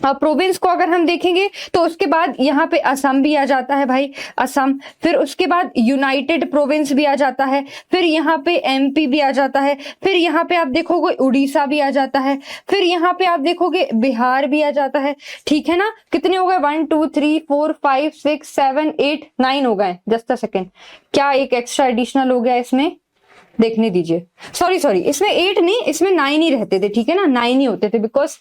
प्रोविंस को अगर हम देखेंगे तो उसके बाद यहाँ पे असम भी आ जाता है भाई, असम। फिर उसके बाद यूनाइटेड प्रोविंस भी आ जाता है, फिर यहाँ पे एमपी भी आ जाता है, फिर यहाँ पे आप देखोगे उड़ीसा भी आ जाता है, फिर यहाँ पे आप देखोगे बिहार भी आ जाता है, ठीक है ना। कितने हो गए, 1 2 3 4 5 6 7 8 9 हो गए। जस्ट अ सेकेंड, क्या एक एक्स्ट्रा एडिशनल हो गया इसमें, देखने दीजिए। सॉरी, इसमें 8 नहीं, इसमें 9 ही रहते थे, ठीक है ना, 9 ही होते थे, बिकॉज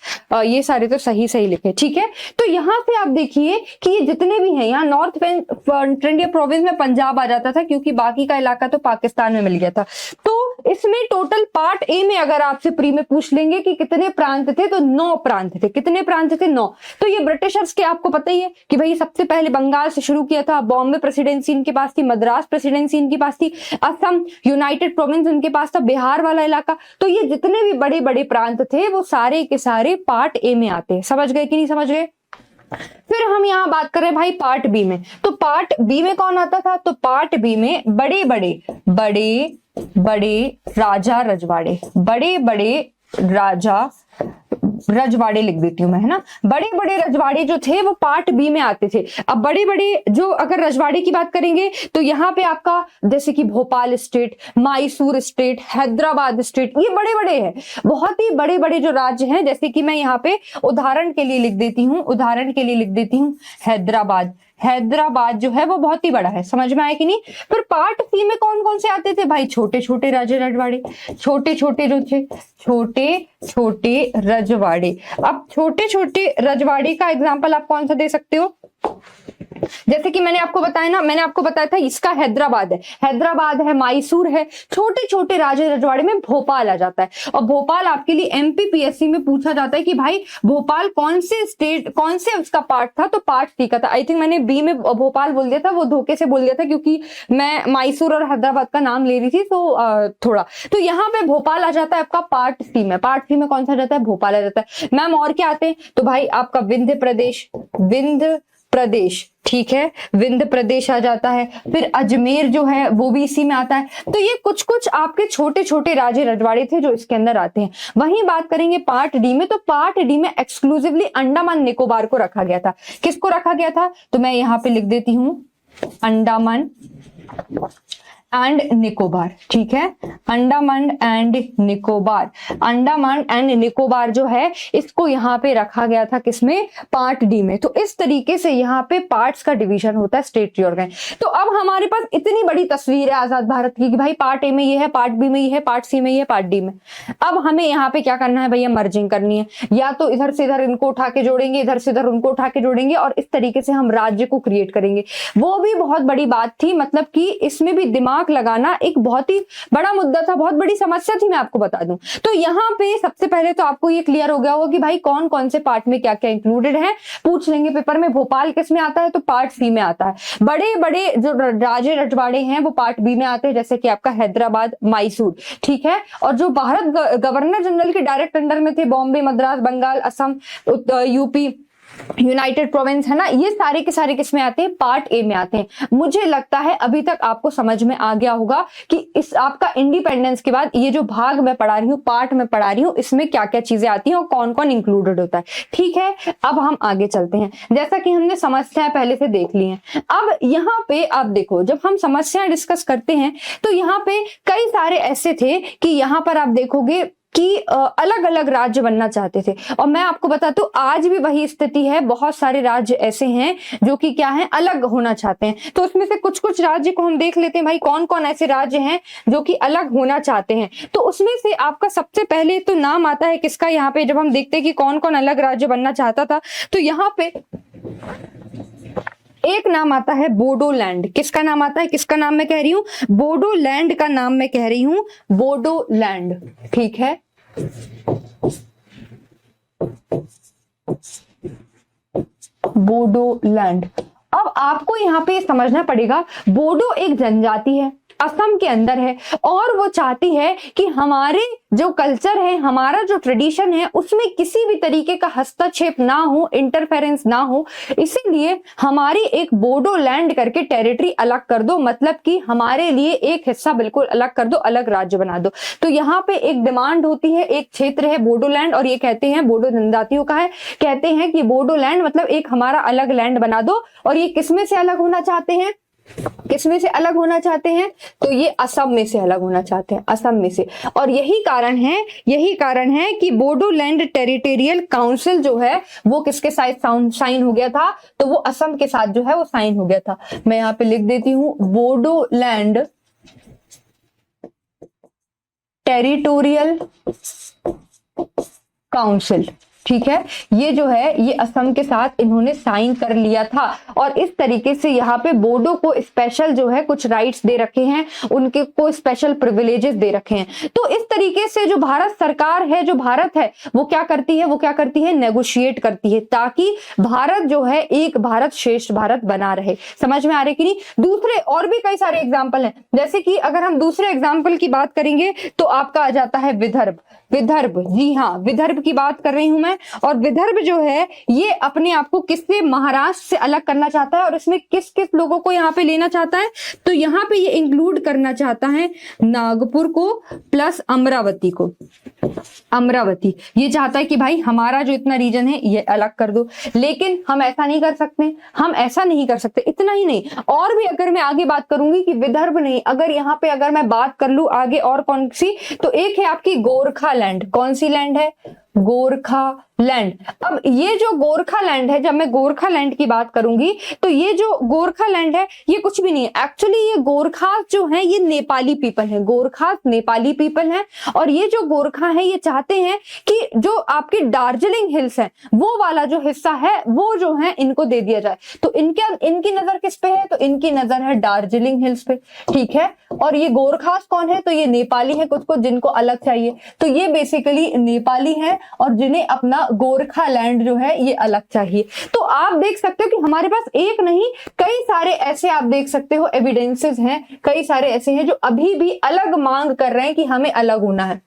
ये सारे तो सही लिखे, ठीक है। तो यहाँ पे आप देखिए कि ये जितने भी हैं, यहाँ नॉर्थ फ्रंटियर प्रोविंस में पंजाब आ जाता था क्योंकि बाकी का इलाका तो पाकिस्तान में मिल गया था। तो इसमें टोटल पार्ट ए में अगर आपसे प्री में पूछ लेंगे कि कितने प्रांत थे, तो 9 प्रांत थे। कितने प्रांत थे, 9। तो ये ब्रिटिशर्स के आपको पता ही है कि भाई सबसे पहले बंगाल से शुरू किया था, बॉम्बे प्रेसिडेंसी इनके पास थी, मद्रास प्रेसिडेंसी इनके पास थी, असम यूनाइटेड प्रोविंस उनके पास था, बिहार वाला इलाका। तो ये जितने भी बड़े बड़े प्रांत थे वो सारे के सारे पार्ट ए में आते हैं। समझ गए कि नहीं समझ गए। फिर हम यहाँ बात करें भाई पार्ट बी में, तो पार्ट बी में कौन आता था, तो पार्ट बी में बड़े बड़े राजा रजवाड़े लिख देती हूँ मैं, है ना। बड़े बड़े रजवाड़े जो थे वो पार्ट बी में आते थे। अब बड़े बड़े जो अगर रजवाड़े की बात करेंगे तो यहाँ पे आपका जैसे कि Bhopal state, Mysore state, Hyderabad state, ये बड़े बड़े हैं, बहुत ही बड़े बड़े जो राज्य हैं। जैसे कि मैं यहाँ पे उदाहरण के लिए लिख देती हूँ हैदराबाद जो है वो बहुत ही बड़ा है। समझ में आया कि नहीं। फिर पार्ट सी में कौन कौन से आते थे भाई, छोटे छोटे रजवाड़े, छोटे छोटे रजवाड़े। अब छोटे छोटे रजवाड़े का एग्जांपल आप कौन सा दे सकते हो, जैसे कि मैंने आपको बताया ना, मैंने आपको बताया था इसका हैदराबाद है, मैसूर है, छोटे छोटे राजे रजवाड़े में भोपाल आ जाता है। और भोपाल आपके लिए एमपीपीएससी में पूछा जाता है कि भाई भोपाल कौन से स्टेट, कौन से उसका पार्ट था, तो पार्ट सी का था। आई थिंक मैंने बी में भोपाल बोल दिया था, वो धोखे से बोल दिया था क्योंकि मैं मैसूर और हैदराबाद का नाम ले रही थी, तो थोड़ा, तो यहाँ पे भोपाल आ जाता है आपका पार्ट सी में। पार्ट सी में कौन सा जाता है, भोपाल आ जाता है। मैम और क्या आते हैं, तो भाई आपका विंध्य प्रदेश, ठीक है, विंध्य प्रदेश आ जाता है। फिर अजमेर जो है वो भी इसी में आता है। तो ये कुछ कुछ आपके छोटे छोटे राजे रजवाड़े थे जो इसके अंदर आते हैं। वहीं बात करेंगे पार्ट डी में, तो पार्ट डी में एक्सक्लूसिवली अंडमान निकोबार को रखा गया था। किसको रखा गया था, तो मैं यहां पे लिख देती हूं अंडमान एंड निकोबार, ठीक है, अंडमान एंड निकोबार। अंडमान एंड निकोबार जो है इसको यहाँ पे रखा गया था, किसमें, पार्ट डी में। तो इस तरीके से यहाँ पे पार्ट्स का डिवीजन होता है स्टेट रिऑर्गन। तो अब हमारे पास इतनी बड़ी तस्वीर है आजाद भारत की कि भाई पार्ट ए में ये है, पार्ट बी में ये है, पार्ट सी में ये है, पार्ट डी में। अब हमें यहाँ पे क्या करना है भैया, मर्जिंग करनी है। या तो इधर से इधर इनको उठा के जोड़ेंगे, इधर से इधर उनको उठा के जोड़ेंगे, और इस तरीके से हम राज्य को क्रिएट करेंगे। वो भी बहुत बड़ी बात थी, मतलब कि इसमें भी दिमाग लगाना एक बहुत ही बड़ा मुद्दा था, बहुत बड़ी समस्या थी, मैं आपको बता दूं। तो यहाँ पे सबसे पहले तो आपको ये क्लियर हो गया होगा कि भाई कौन कौन से पार्ट में क्या क्या इंक्लूडेड है। पूछ लेंगे पेपर में, भोपाल किस में आता है, तो पार्ट सी में आता है। बड़े बड़े जो राजे रजवाड़े हैं वो पार्ट बी में आते हैं, जैसे कि आपका हैदराबाद, मैसूर, ठीक है। और जो भारत गवर्नर जनरल के डायरेक्ट अंडर में थे, Bombay, Madras, Bengal, Assam, UP, united province है ना, ये सारे के सारे किस में आते हैं, पार्ट ए में आते हैं। मुझे लगता है अभी तक आपको समझ में आ गया होगा कि इस आपका इंडिपेंडेंस के बाद ये जो भाग मैं पढ़ा रही हूँ, पार्ट में पढ़ा रही हूँ, इसमें क्या क्या चीजें आती हैं और कौन कौन इंक्लूडेड होता है, ठीक है। अब हम आगे चलते हैं। जैसा कि हमने समस्याएं पहले से देख ली हैं, अब यहाँ पे आप देखो, जब हम समस्याएं डिस्कस करते हैं तो यहाँ पे कई सारे ऐसे थे कि यहाँ पर आप देखोगे कि अलग अलग राज्य बनना चाहते थे। और मैं आपको बताता हूं आज भी वही स्थिति है, बहुत सारे राज्य ऐसे हैं जो कि क्या है, अलग होना चाहते हैं। तो उसमें से कुछ कुछ राज्य को हम देख लेते हैं भाई, कौन कौन ऐसे राज्य हैं जो कि अलग होना चाहते हैं। तो उसमें से आपका सबसे पहले तो नाम आता है किसका, यहाँ पे जब हम देखते हैं कि कौन कौन अलग राज्य बनना चाहता था, तो यहाँ पे एक नाम आता है बोडोलैंड। किसका नाम आता है, किसका नाम मैं कह रही हूं, बोडोलैंड का नाम मैं कह रही हूं, बोडोलैंड, ठीक है। बोडोलैंड। अब आपको यहां पे समझना पड़ेगा, बोडो एक जनजाति है, असम के अंदर है, और वो चाहती है कि हमारे जो कल्चर है, हमारा जो ट्रेडिशन है, उसमें किसी भी तरीके का हस्तक्षेप ना हो, इंटरफेरेंस ना हो। इसीलिए हमारी एक बोडोलैंड करके टेरिटरी अलग कर दो, मतलब कि हमारे लिए एक हिस्सा बिल्कुल अलग कर दो, अलग राज्य बना दो। तो यहाँ पे एक डिमांड होती है, एक क्षेत्र है बोडोलैंड, और ये कहते हैं, बोडो जनजातियों का है, कहते हैं कि बोडोलैंड मतलब एक हमारा अलग लैंड बना दो। और ये किसमें से अलग होना चाहते हैं, किसमें से अलग होना चाहते हैं, तो ये असम में से अलग होना चाहते हैं, असम में से। और यही कारण है कि बोडोलैंड टेरिटोरियल काउंसिल जो है वो किसके साथ साइन हो गया था, तो वो असम के साथ जो है वो साइन हो गया था। मैं यहाँ पे लिख देती हूं, बोडोलैंड टेरिटोरियल काउंसिल, ठीक है। ये जो है ये असम के साथ इन्होंने साइन कर लिया था। और इस तरीके से यहाँ पे बोडो को स्पेशल जो है कुछ राइट्स दे रखे हैं, उनके को स्पेशल प्रिविलेजेस दे रखे हैं। तो इस तरीके से जो भारत सरकार है, जो भारत है, वो क्या करती है, नेगोशिएट करती है, ताकि भारत जो है एक भारत श्रेष्ठ भारत बना रहे। समझ में आ रही कि नहीं। दूसरे और भी कई सारे एग्जाम्पल हैं, जैसे कि अगर हम दूसरे एग्जाम्पल की बात करेंगे तो आपका आ जाता है विदर्भ। जी हाँ, विदर्भ की बात कर रही हूं मैं। और विदर्भ जो है ये अपने आप को किससे, महाराष्ट्र से अलग करना चाहता है। और इसमें किस किस लोगों को यहाँ पे लेना चाहता है, तो यहाँ पे ये इंक्लूड करना चाहता है नागपुर को प्लस अमरावती को। अमरावती ये चाहता है कि भाई हमारा जो इतना रीजन है ये अलग कर दो। लेकिन हम ऐसा नहीं कर सकते, इतना ही नहीं, और भी अगर मैं आगे बात करूंगी कि विदर्भ नहीं, अगर यहाँ पे अगर मैं बात कर लूं आगे और कौन सी, तो एक है आपकी गोरखा लैंड। कौन सी लैंड है, गोरखा लैंड। अब ये जो गोरखा लैंड है, जब मैं गोरखा लैंड की बात करूंगी तो ये जो गोरखा लैंड है ये कुछ भी नहीं है एक्चुअली। ये गोरखास जो है ये नेपाली पीपल है, गोरखास नेपाली पीपल है। और ये जो गोरखा है ये चाहते हैं कि जो आपके दार्जिलिंग हिल्स है वो वाला जो हिस्सा है वो जो है इनको दे दिया जाए। तो इनकी नजर किस पे है? तो इनकी नजर है दार्जिलिंग हिल्स पे, ठीक है। और ये गोरखास कौन है? तो ये नेपाली है, कुछ जिनको अलग चाहिए। तो ये बेसिकली नेपाली है और जिन्हें अपना गोरखा लैंड जो है ये अलग चाहिए। तो आप देख सकते हो कि हमारे पास एक नहीं कई सारे ऐसे आप देख सकते हो एविडेंसेस हैं, कई सारे ऐसे हैं जो अभी भी अलग मांग कर रहे हैं कि हमें अलग होना है।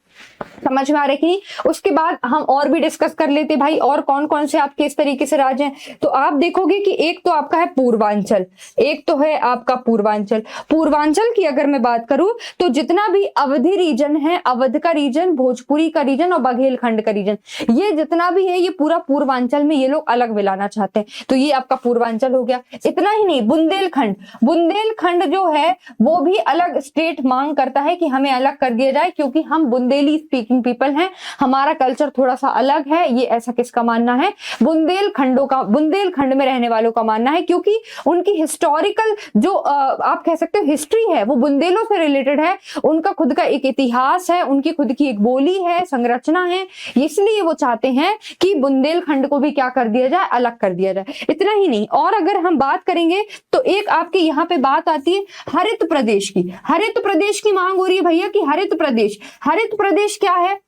समझ में आ रहा है कि नहीं? उसके बाद हम और भी डिस्कस कर लेते भाई और कौन कौन से आपके इस तरीके से राज्य हैं। तो आप देखोगे कि एक तो आपका है पूर्वांचल, एक तो है आपका पूर्वांचल। पूर्वांचल की अगर मैं बात करूं तो जितना भी अवधि रीजन है, अवध का रीजन, भोजपुरी का रीजन और बघेलखंड का रीजन, ये जितना भी है ये पूरा पूर्वांचल में ये लोग अलग मिलाना चाहते हैं। तो ये आपका पूर्वांचल हो गया। इतना ही नहीं, बुंदेलखंड, बुंदेलखंड जो है वो भी अलग स्टेट मांग करता है कि हमें अलग कर दिया जाए क्योंकि हम बुंदेली स्पीकिंग पीपल हैं, हमारा कल्चर थोड़ा सा अलग है। ये ऐसा किसका मानना है? बुंदेलखंडों का, बुंदेलखंड में रहने वालों का मानना है क्योंकि उनकी हिस्टोरिकल जो आप कह सकते हो हिस्ट्री है वो बुंदेलों से रिलेटेड है। उनका खुद का एक इतिहास है, उनकी खुद की एक बोली है, संरचना है, इसलिए वो चाहते हैं कि बुंदेलखंड को भी क्या कर दिया जाए? अलग कर दिया जाए। इतना ही नहीं, और अगर हम बात करेंगे तो एक आपके यहाँ पे बात आती है हरित प्रदेश की। हरित प्रदेश की मांग हो रही है भैया कि हरित प्रदेश, हरित प्रदेश क्या है?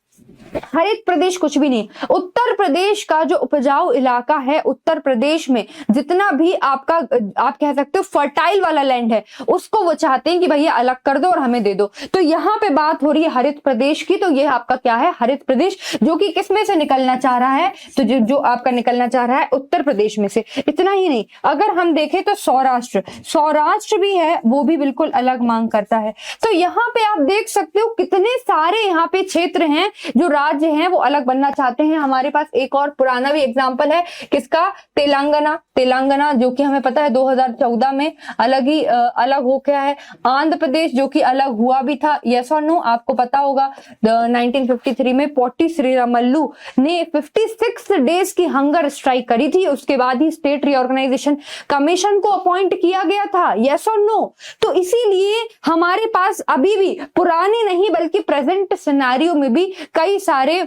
हरित प्रदेश कुछ भी नहीं, उत्तर प्रदेश का जो उपजाऊ इलाका है, उत्तर प्रदेश में जितना भी आपका आप कह सकते हो फर्टाइल वाला लैंड है उसको वो चाहते हैं कि भैया अलग कर दो और हमें दे दो। तो यहाँ पे बात हो रही है हरित प्रदेश की। तो ये आपका क्या है? हरित प्रदेश, जो कि किसमें से निकलना चाह रहा है? तो जो आपका निकलना चाह रहा है उत्तर प्रदेश में से। इतना ही नहीं, अगर हम देखें तो सौराष्ट्र, सौराष्ट्र भी है, वो भी बिल्कुल अलग मांग करता है। तो यहाँ पे आप देख सकते हो कितने सारे यहाँ पे क्षेत्र हैं जो राज्य हैं वो अलग बनना चाहते हैं। हमारे पास एक और पुराना भी एग्जांपल है किसका? तेलंगाना। तेलंगाना जो कि हमें पता है 2014 में अलग हो गया है। आंध्र प्रदेश जो कि अलग हुआ भी था, यस और नो? आपको पता होगा 1953 में पोटी श्रीरामल्लू ने 56 डेज की हंगर स्ट्राइक करी थी, उसके बाद ही स्टेट रीऑर्गेनाइजेशन कमीशन को अपॉइंट किया गया था, यस और नो? तो इसीलिए हमारे पास अभी भी पुराने नहीं बल्कि प्रेजेंट सिनेरियो में भी कई सारे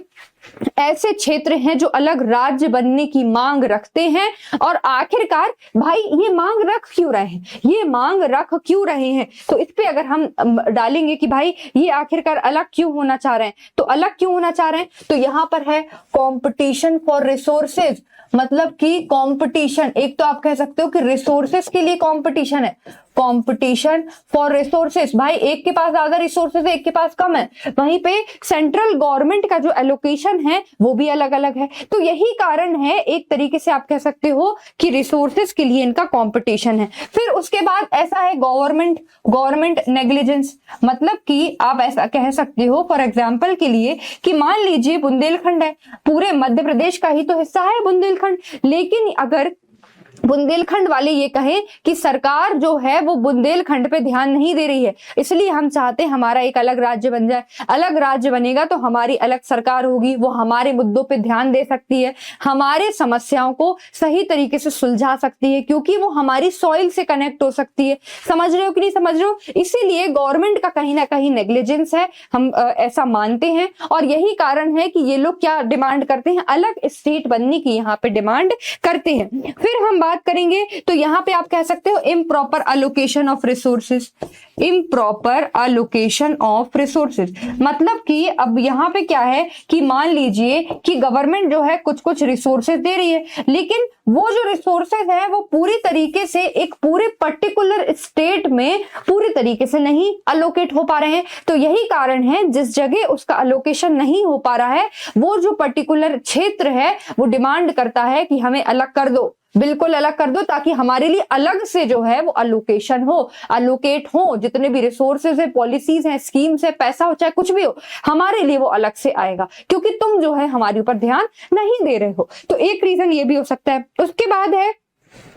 ऐसे क्षेत्र हैं जो अलग राज्य बनने की मांग रखते हैं। और आखिरकार भाई ये मांग रख क्यों रहे हैं? ये मांग रख क्यों रहे हैं? तो इस पे अगर हम डालेंगे कि भाई ये आखिरकार अलग क्यों होना चाह रहे हैं, तो अलग क्यों होना चाह रहे हैं? तो यहाँ पर है कंपटीशन फॉर रिसोर्सेज, मतलब कि कंपटीशन, एक तो आप कह सकते हो कि रिसोर्सेज के लिए कंपटीशन है, कंपटीशन फॉर रिसोर्सेज। भाई एक के पास ज्यादा रिसोर्सेज है, एक के पास कम है। वहीं पे सेंट्रल गवर्नमेंट का जो एलोकेशन है वो भी अलग अलग है। तो यही कारण है, एक तरीके से आप कह सकते हो कि रिसोर्सेज के लिए इनका कंपटीशन है। फिर उसके बाद ऐसा है गवर्नमेंट नेग्लिजेंस, मतलब कि आप ऐसा कह सकते हो फॉर एग्जांपल के लिए कि मान लीजिए बुंदेलखंड है, पूरे मध्य प्रदेश का ही तो हिस्सा है बुंदेलखंड, लेकिन अगर बुंदेलखंड वाले ये कहें कि सरकार जो है वो बुंदेलखंड पे ध्यान नहीं दे रही है, इसलिए हम चाहते हैं हमारा एक अलग राज्य बन जाए। अलग राज्य बनेगा तो हमारी अलग सरकार होगी, वो हमारे मुद्दों पे ध्यान दे सकती है, हमारे समस्याओं को सही तरीके से सुलझा सकती है, क्योंकि वो हमारी सॉइल से कनेक्ट हो सकती है। समझ रहे हो कि नहीं समझ रहे हो? इसीलिए गवर्नमेंट का कहीं ना कहीं नेग्लिजेंस है, हम ऐसा मानते हैं। और यही कारण है कि ये लोग क्या डिमांड करते हैं? अलग स्टेट बनने की यहाँ पे डिमांड करते हैं। फिर हम बात करेंगे तो यहाँ पे आप कह सकते हो improper allocation of resources, improper allocation of resources, मतलब कि अब यहाँ पे क्या है कि मान लीजिए कि गवर्नमेंट जो है कुछ कुछ रिसोर्सेज दे रही है, लेकिन वो जो रिसोर्सेज है वो पूरी तरीके से एक पूरे पर्टिकुलर स्टेट में पूरी तरीके से नहीं अलोकेट हो पा रहे हैं। तो यही कारण है जिस जगह उसका अलोकेशन नहीं हो पा रहा है वो जो पर्टिकुलर क्षेत्र है वो डिमांड करता है कि हमें अलग कर दो, बिल्कुल अलग कर दो, ताकि हमारे लिए अलग से जो है वो अलोकेशन हो, अलोकेट हो, जितने भी रिसोर्सेज है, पॉलिसीज हैं, स्कीम्स है, पैसा हो, चाहे कुछ भी हो, हमारे लिए वो अलग से आएगा, क्योंकि तुम जो है हमारे ऊपर ध्यान नहीं दे रहे हो। तो एक रीजन ये भी हो सकता है। उसके बाद है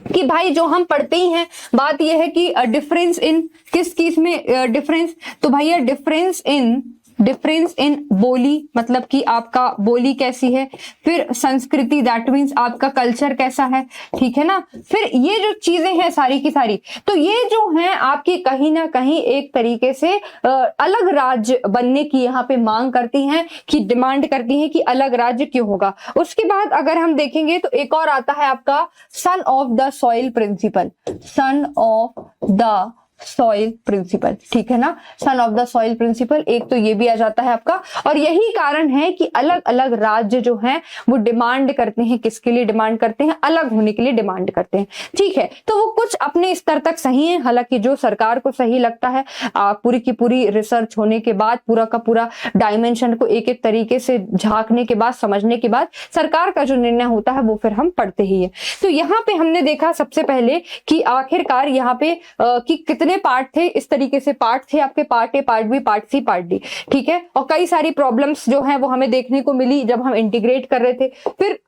कि भाई जो हम पढ़ते ही हैं, बात यह है कि डिफरेंस इन किस चीज में डिफरेंस, तो भैया डिफरेंस इन डिफरेंस इन बोली, मतलब कि आपका बोली कैसी है, फिर संस्कृति, दैट मीन्स आपका कल्चर कैसा है, ठीक है ना। फिर ये जो चीजें हैं सारी की सारी, तो ये जो हैं आपकी कहीं ना कहीं एक तरीके से अलग राज्य बनने की यहाँ पे मांग करती हैं, कि डिमांड करती हैं कि अलग राज्य क्यों होगा। उसके बाद अगर हम देखेंगे तो एक और आता है आपका son of the soil principal, son of the soil principal, ठीक है ना, son of the soil principal, एक तो ये भी आ जाता है आपका। और यही कारण है कि अलग अलग राज्य जो हैं वो डिमांड करते हैं, किसके लिए डिमांड करते हैं, अलग होने के लिए डिमांड करते हैं, ठीक है। तो वो कुछ अपने स्तर तक सही है, हालांकि जो सरकार को सही लगता है, पूरी की पूरी रिसर्च होने के बाद, पूरा का पूरा डायमेंशन को एक एक तरीके से झांकने के बाद, समझने के बाद सरकार का जो निर्णय होता है वो फिर हम पढ़ते ही है। तो यहाँ पे हमने देखा सबसे पहले कि आखिरकार यहाँ पे कि कितने पार्ट थे, इस तरीके से पार्ट थे आपके, part A, part B, part C, part D, ठीक है। और कई सारी प्रॉब्लम्स जो हैं वो हमें देखने को मिली जब हम इंटीग्रेट कर रहे थे। फिर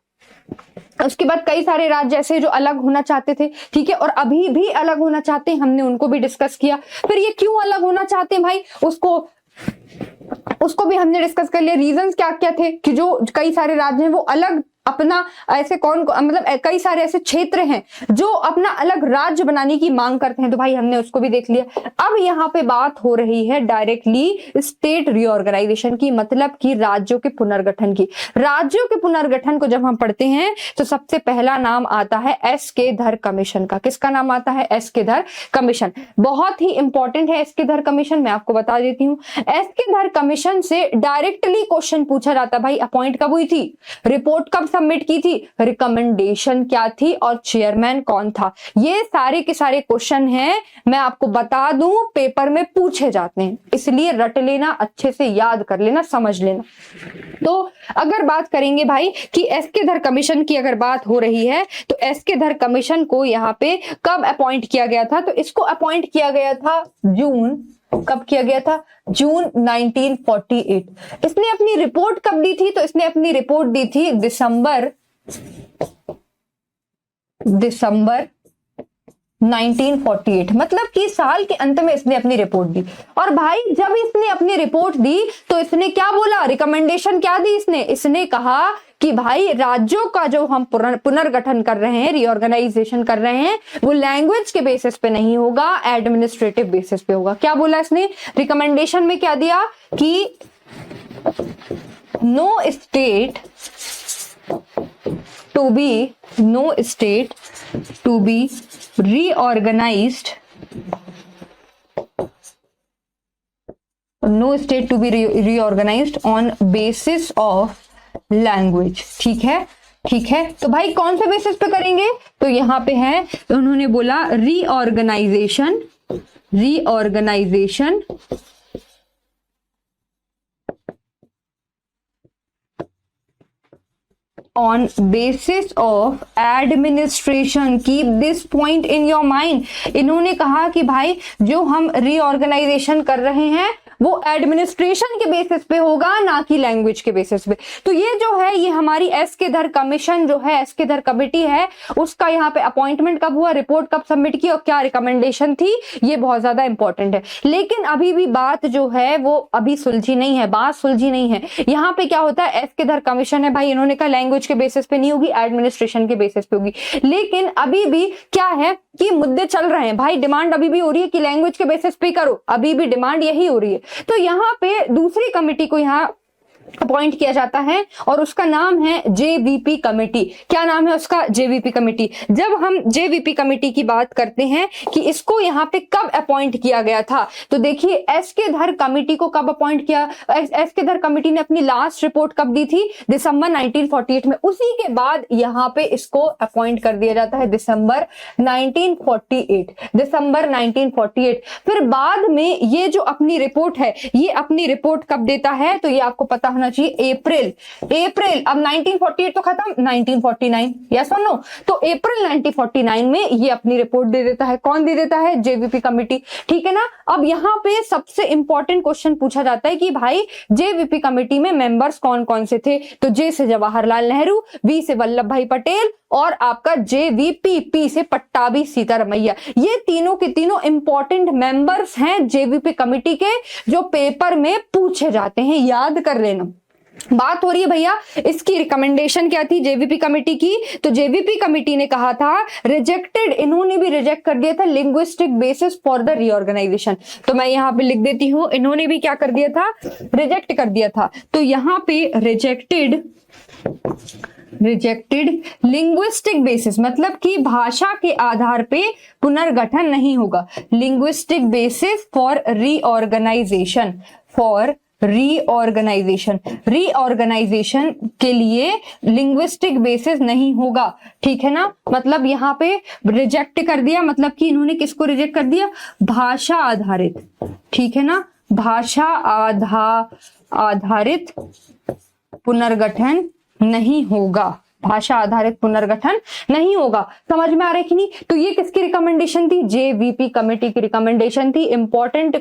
उसके बाद कई सारे राज्य ऐसे जो अलग होना चाहते थे, ठीक है, और अभी भी अलग होना चाहते हैं, हमने उनको भी डिस्कस किया। फिर ये क्यों अलग होना चाहते हैं भाई, उसको भी हमने डिस्कस कर लिया। रीजंस क्या क्या थे कि जो कई सारे राज्य हैं वो अलग अपना, ऐसे मतलब कई सारे ऐसे क्षेत्र हैं जो अपना अलग राज्य बनाने की मांग करते हैं, तो भाई हमने उसको भी देख लिया। अब यहाँ पे बात हो रही है डायरेक्टली स्टेट रीऑर्गेनाइजेशन की, मतलब कि राज्यों के पुनर्गठन की। राज्यों के पुनर्गठन को जब हम पढ़ते हैं तो सबसे पहला नाम आता है एस के धर कमीशन का। किसका नाम आता है? एस के धर कमीशन। बहुत ही इंपॉर्टेंट है एस के धर कमीशन, मैं आपको बता देती हूँ। एस के धर कमीशन से डायरेक्टली क्वेश्चन पूछा जाता, भाई अपॉइंट कब हुई थी, रिपोर्ट कब सबमिट की थी, रिकमेंडेशन क्या थी, और चेयरमैन कौन था। ये सारे के सारे क्वेश्चन हैं, मैं आपको बता दूं पेपर में पूछे जाते हैं, इसलिए रट लेना, अच्छे से याद कर लेना, समझ लेना। तो अगर बात करेंगे भाई कि एस के धर कमीशन की अगर बात हो रही है, तो एस के धर कमीशन को यहाँ पे कब अपॉइंट किया गया था, तो इसको अपॉइंट किया गया था जून, कब किया गया था? जून 1948। इसने अपनी रिपोर्ट कब दी थी, तो इसने अपनी रिपोर्ट दी थी दिसंबर 1948, मतलब कि साल के अंत में इसने अपनी रिपोर्ट दी। और भाई जब इसने अपनी रिपोर्ट दी तो इसने क्या बोला, रिकमेंडेशन क्या दी इसने कहा कि भाई राज्यों का जो हम पुनर्गठन कर रहे हैं, रीऑर्गेनाइजेशन कर रहे हैं, वो लैंग्वेज के बेसिस पे नहीं होगा, एडमिनिस्ट्रेटिव बेसिस पे होगा। क्या बोला इसने रिकमेंडेशन में, क्या दिया कि no state to be reorganized, no state to be reorganized on basis of language। ठीक है, ठीक है। तो भाई कौन से बेसिस पे करेंगे, तो यहां पे है, उन्होंने बोला reorganisation on basis of administration। keep this point in your mind। इन्होंने कहा कि भाई जो हम रीऑर्गेनाइजेशन कर रहे हैं वो एडमिनिस्ट्रेशन के बेसिस पे होगा, ना कि लैंग्वेज के बेसिस पे। तो ये जो है, ये हमारी एस के धर कमीशन जो है, एस के धर कमेटी है, उसका यहाँ पे अपॉइंटमेंट कब हुआ, रिपोर्ट कब सबमिट की, और क्या रिकमेंडेशन थी, ये बहुत ज्यादा इंपॉर्टेंट है। लेकिन अभी भी बात जो है वो अभी सुलझी नहीं है, बात सुलझी नहीं है। यहाँ पे क्या होता है, एस के धर कमीशन है भाई, इन्होंने कहा लैंग्वेज के बेसिस पे नहीं होगी, एडमिनिस्ट्रेशन के बेसिस पे होगी। लेकिन अभी भी क्या है कि मुद्दे चल रहे हैं भाई, डिमांड अभी भी हो रही है कि लैंग्वेज के बेसिस पे करो, अभी भी डिमांड यही हो रही है। तो यहाँ पे दूसरी कमेटी को यहाँ अपॉइंट किया जाता है और उसका नाम है जेवीपी कमेटी। क्या नाम है उसका? JVP committee. जब हम जेवीपी कमेटी की बात करते हैं कि इसको यहाँ पे कब अपॉइंट किया गया था, तो देखिए एस के धर कमेटी को कब अपॉइंट किया, एस के धर कमेटी ने अपनी लास्ट रिपोर्ट कब दी थी, दिसंबर 1948 में। उसी के बाद यहाँ पे इसको अपॉइंट कर दिया जाता है दिसंबर 1948। फिर बाद में ये जो अपनी रिपोर्ट है, ये अपनी रिपोर्ट कब देता है, तो ये आपको पता होना होना चाहिए अप्रैल। अप्रैल, अब 1948 तो खत्म, 1949, यस और नो। तो अप्रैल 1949 में ये अपनी रिपोर्ट दे देता है। कौन दे देता है? जेवीपी कमेटी, ठीक है ना। अब यहाँ पे सबसे इंपॉर्टेंट क्वेश्चन पूछा जाता है कि भाई जेवीपी कमेटी में मेंबर्स कौन कौन से थे? तो जे से जवाहरलाल नेहरू, वी से वल्लभ भाई पटेल, और आपका जेवीपी, पी से पट्टाभी सीतारमैया। ये तीनों के तीनों इंपॉर्टेंट मेंबर्स हैं जेवीपी कमेटी के, जो पेपर में पूछे जाते हैं, याद कर लेना। बात हो रही है भैया इसकी रिकमेंडेशन क्या थी जेवीपी कमेटी की? तो जेवीपी कमेटी ने कहा था रिजेक्टेड, इन्होंने भी रिजेक्ट कर दिया था linguistic basis for the reorganisation. तो मैं यहां पे लिख देती हूं, इन्होंने भी क्या कर दिया था? रिजेक्ट कर दिया था। तो यहां पे रिजेक्टेड लिंग्विस्टिक बेसिस, मतलब कि भाषा के आधार पे पुनर्गठन नहीं होगा। Linguistic basis for reorganisation, for reorganisation के लिए लिंग्विस्टिक बेसिस नहीं होगा, ठीक है ना। मतलब यहां पे रिजेक्ट कर दिया, मतलब कि इन्होंने किसको रिजेक्ट कर दिया? भाषा आधारित, ठीक है ना, भाषा आधारित पुनर्गठन नहीं होगा, भाषा आधारित पुनर्गठन नहीं होगा। समझ में आ रहा है कि नहीं? तो ये किसकी रिकमेंडेशन थी? जेवीपी कमेटी की रिकमेंडेशन थी। इंपॉर्टेंट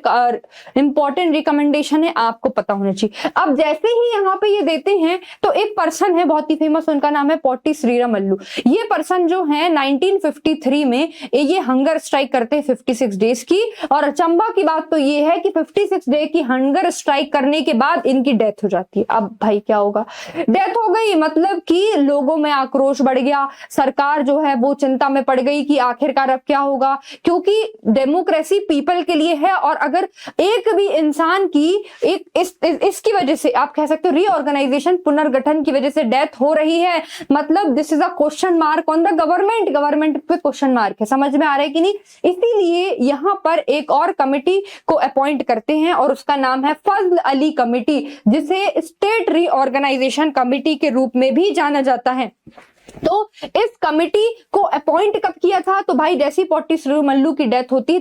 रिकमेंडेशन है, आपको पता होना चाहिए। अब जैसे ही यहाँ पे ये देते हैं तो एक पर्सन है बहुत ही फेमस, उनका नाम है पोट्टी श्रीरामल्लू। ये पर्सन जो है 1953 में ये हंगर स्ट्राइक करते हैं 56 डेज की। और अचंबा की बात तो ये है कि 56 डे की हंगर स्ट्राइक करने के बाद इनकी डेथ हो जाती है। अब भाई क्या होगा? डेथ हो गई, मतलब कि लोगों में आक्रोश बढ़ गया, सरकार जो है वो चिंता में पड़ गई कि आखिरकार अब क्या होगा, क्योंकि डेमोक्रेसी पीपल के लिए है। और अगर एक भी इंसान की इसकी वजह से, आप कह सकते हो रीऑर्गेनाइजेशन, पुनर्गठन की वजह से डेथ हो रही है, मतलब this is a question mark on the government पे क्वेश्चन मार्क है। समझ में आ रहा है कि नहीं? इसीलिए यहां पर एक और कमेटी को अपॉइंट करते हैं और उसका नाम है फजल अली कमेटी, जिसे स्टेट रीऑर्गेनाइजेशन कमेटी के रूप में भी जाना जाता है। तो इस कमेटी को अपॉइंट कब किया था? तो भाई जैसी पोट्टी श्रीरामल्लू की डेथ होती है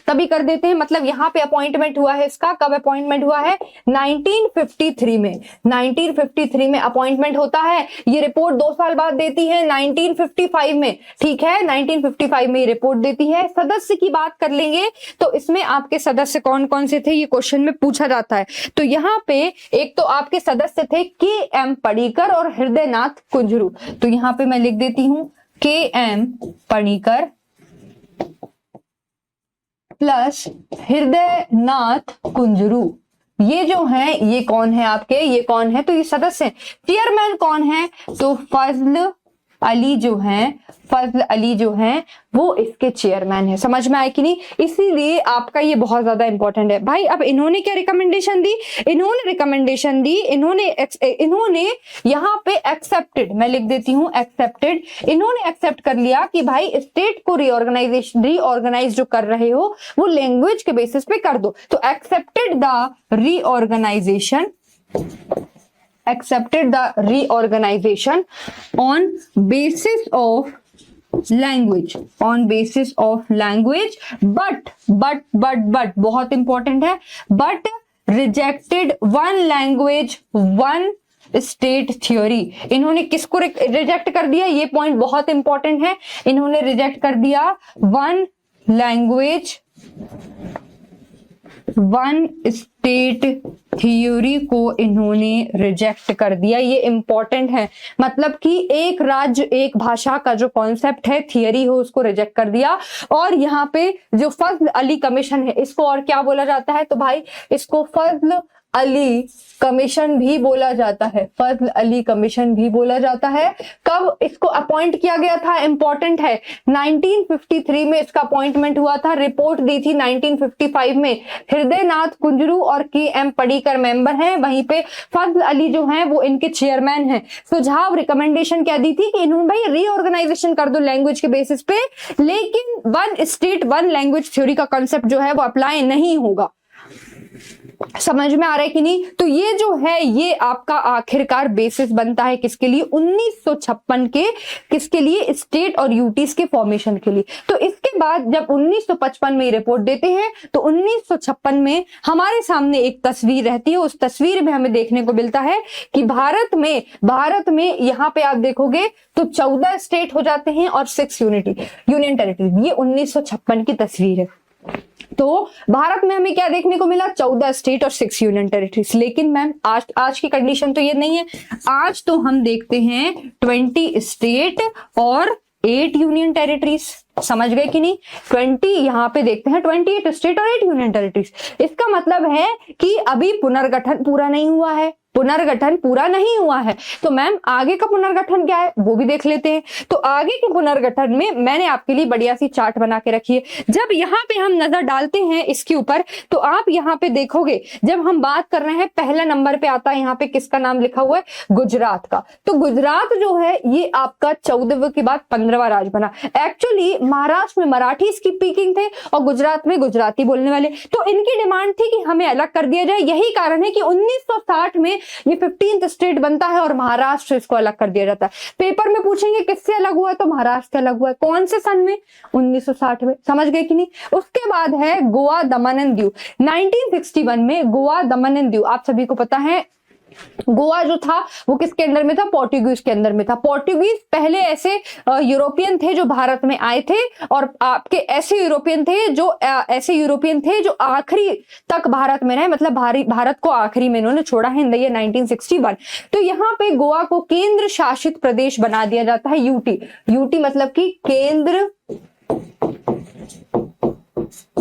तभी कर देते हैं। मतलब यहां पे अपॉइंटमेंट हुआ है इसका, कब अपॉइंटमेंट हुआ है? 1953 में। 1953 में अपॉइंटमेंट होता है। ये रिपोर्ट 2 साल बाद देती है 1955 में, ठीक है, 1955 में ये रिपोर्ट देती है। सदस्य की बात कर लेंगे तो इसमें आपके सदस्य कौन कौन से थे, ये क्वेश्चन में पूछा जाता है। तो यहाँ पे एक तो आपके सदस्य थे के.एम. पणिकर और हृदयनाथ कुंजरू। तो यहाँ पे मैं लिख देती हूं के.एम. पणिकर प्लस हृदयनाथ कुंजरू। ये जो है ये कौन है आपके? ये कौन है? तो ये सदस्य। चेयरमैन कौन है? तो फजल अली जो हैं वो इसके चेयरमैन है। समझ में आए कि नहीं? इसीलिए आपका ये बहुत ज्यादा इंपॉर्टेंट है भाई। अब इन्होंने क्या रिकमेंडेशन दी? इन्होंने यहाँ पे एक्सेप्टेड, मैं लिख देती हूँ एक्सेप्टेड। इन्होंने एक्सेप्ट कर लिया कि भाई स्टेट को रीऑर्गेनाइज जो कर रहे हो वो लैंग्वेज के बेसिस पे कर दो। तो accepted the reorganisation on basis of language, but बहुत इंपॉर्टेंट है, but rejected one language one state theory. इन्होंने किसको रिजेक्ट कर दिया? ये पॉइंट बहुत इंपॉर्टेंट है। इन्होंने रिजेक्ट कर दिया one language one state theory को, इन्होंने रिजेक्ट कर दिया। ये इंपॉर्टेंट है, मतलब कि एक राज्य एक भाषा का जो कॉन्सेप्ट है, थियरी हो, उसको रिजेक्ट कर दिया। और यहाँ पे जो फजल अली कमीशन है, इसको और क्या बोला जाता है? तो भाई इसको फजल अली कमीशन भी बोला जाता है। फजल अली कमीशन भी बोला जाता है। कब इसको अपॉइंट किया गया था? इंपॉर्टेंट है, 1953 में इसका अपॉइंटमेंट हुआ था। रिपोर्ट दी थी 1955 में। हृदयनाथ कुंजरू और के.एम. पणिकर मेंबर हैं, वहीं पे फजल अली जो हैं वो इनके चेयरमैन हैं। सुझाव रिकमेंडेशन क्या दी थी कि इन्होंने भाई रीऑर्गेनाइजेशन कर दो लैंग्वेज के बेसिस पे, लेकिन one state one language theory का कॉन्सेप्ट जो है वो अप्लाई नहीं होगा। समझ में आ रहा है कि नहीं? तो ये जो है ये आपका आखिरकार बेसिस बनता है किसके लिए? 1956 के, किसके लिए? स्टेट और यूटीज के फॉर्मेशन के लिए। तो इसके बाद जब 1955 में रिपोर्ट देते हैं तो 1956 में हमारे सामने एक तस्वीर रहती है। उस तस्वीर में हमें देखने को मिलता है कि भारत में यहां पे आप देखोगे तो 14 स्टेट हो जाते हैं और 6 यूनियन टेरिटरी। ये 1956 की तस्वीर है। तो भारत में हमें क्या देखने को मिला? 14 स्टेट और 6 यूनियन टेरिटरीज। लेकिन मैम आज की कंडीशन तो ये नहीं है। आज तो हम देखते हैं 20 स्टेट और 8 यूनियन टेरिटरीज। समझ गए कि नहीं? 20 यहां पे देखते हैं 28 स्टेट और 8 यूनियन टेरिटरीज। इसका मतलब है कि अभी पुनर्गठन पूरा नहीं हुआ है। पुनर्गठन पूरा नहीं हुआ है। तो मैम आगे का पुनर्गठन क्या है वो भी देख लेते हैं। तो आगे के पुनर्गठन में मैंने आपके लिए बढ़िया सी चार्ट बना के रखी है। जब यहाँ पे हम नजर डालते हैं इसके ऊपर तो आप यहाँ पे देखोगे जब हम बात कर रहे हैं पहला नंबर पे आता है यहाँ पे किसका नाम लिखा हुआ है? गुजरात का। तो गुजरात जो है ये आपका 14वें के बाद 15वां राज्य बना। एक्चुअली महाराष्ट्र में मराठी स्पीकिंग थे और गुजरात में गुजराती बोलने वाले। तो इनकी डिमांड थी कि हमें अलग कर दिया जाए। यही कारण है कि 1960 में ये 15th स्टेट बनता है और महाराष्ट्र से इसको अलग कर दिया जाता है। पेपर में पूछेंगे किससे अलग हुआ है तो महाराष्ट्र से अलग हुआ है। कौन से सन में? 1960 में। समझ गए कि नहीं? उसके बाद है गोवा दमन एंड दीव। 1961 में गोवा दमन एंड दीव, आप सभी को पता है गोवा जो था वो किसके अंडर में था? पोर्टुगीज के अंदर में था। पोर्टुगीज पहले ऐसे यूरोपियन थे जो भारत में आए थे और आपके ऐसे यूरोपियन थे जो आखिरी तक भारत में रहे, मतलब भारत को आखिरी में इन्होंने छोड़ा है इन द ईयर 1961। तो यहाँ पे गोवा को केंद्र शासित प्रदेश बना दिया जाता है। यूटी मतलब कि केंद्र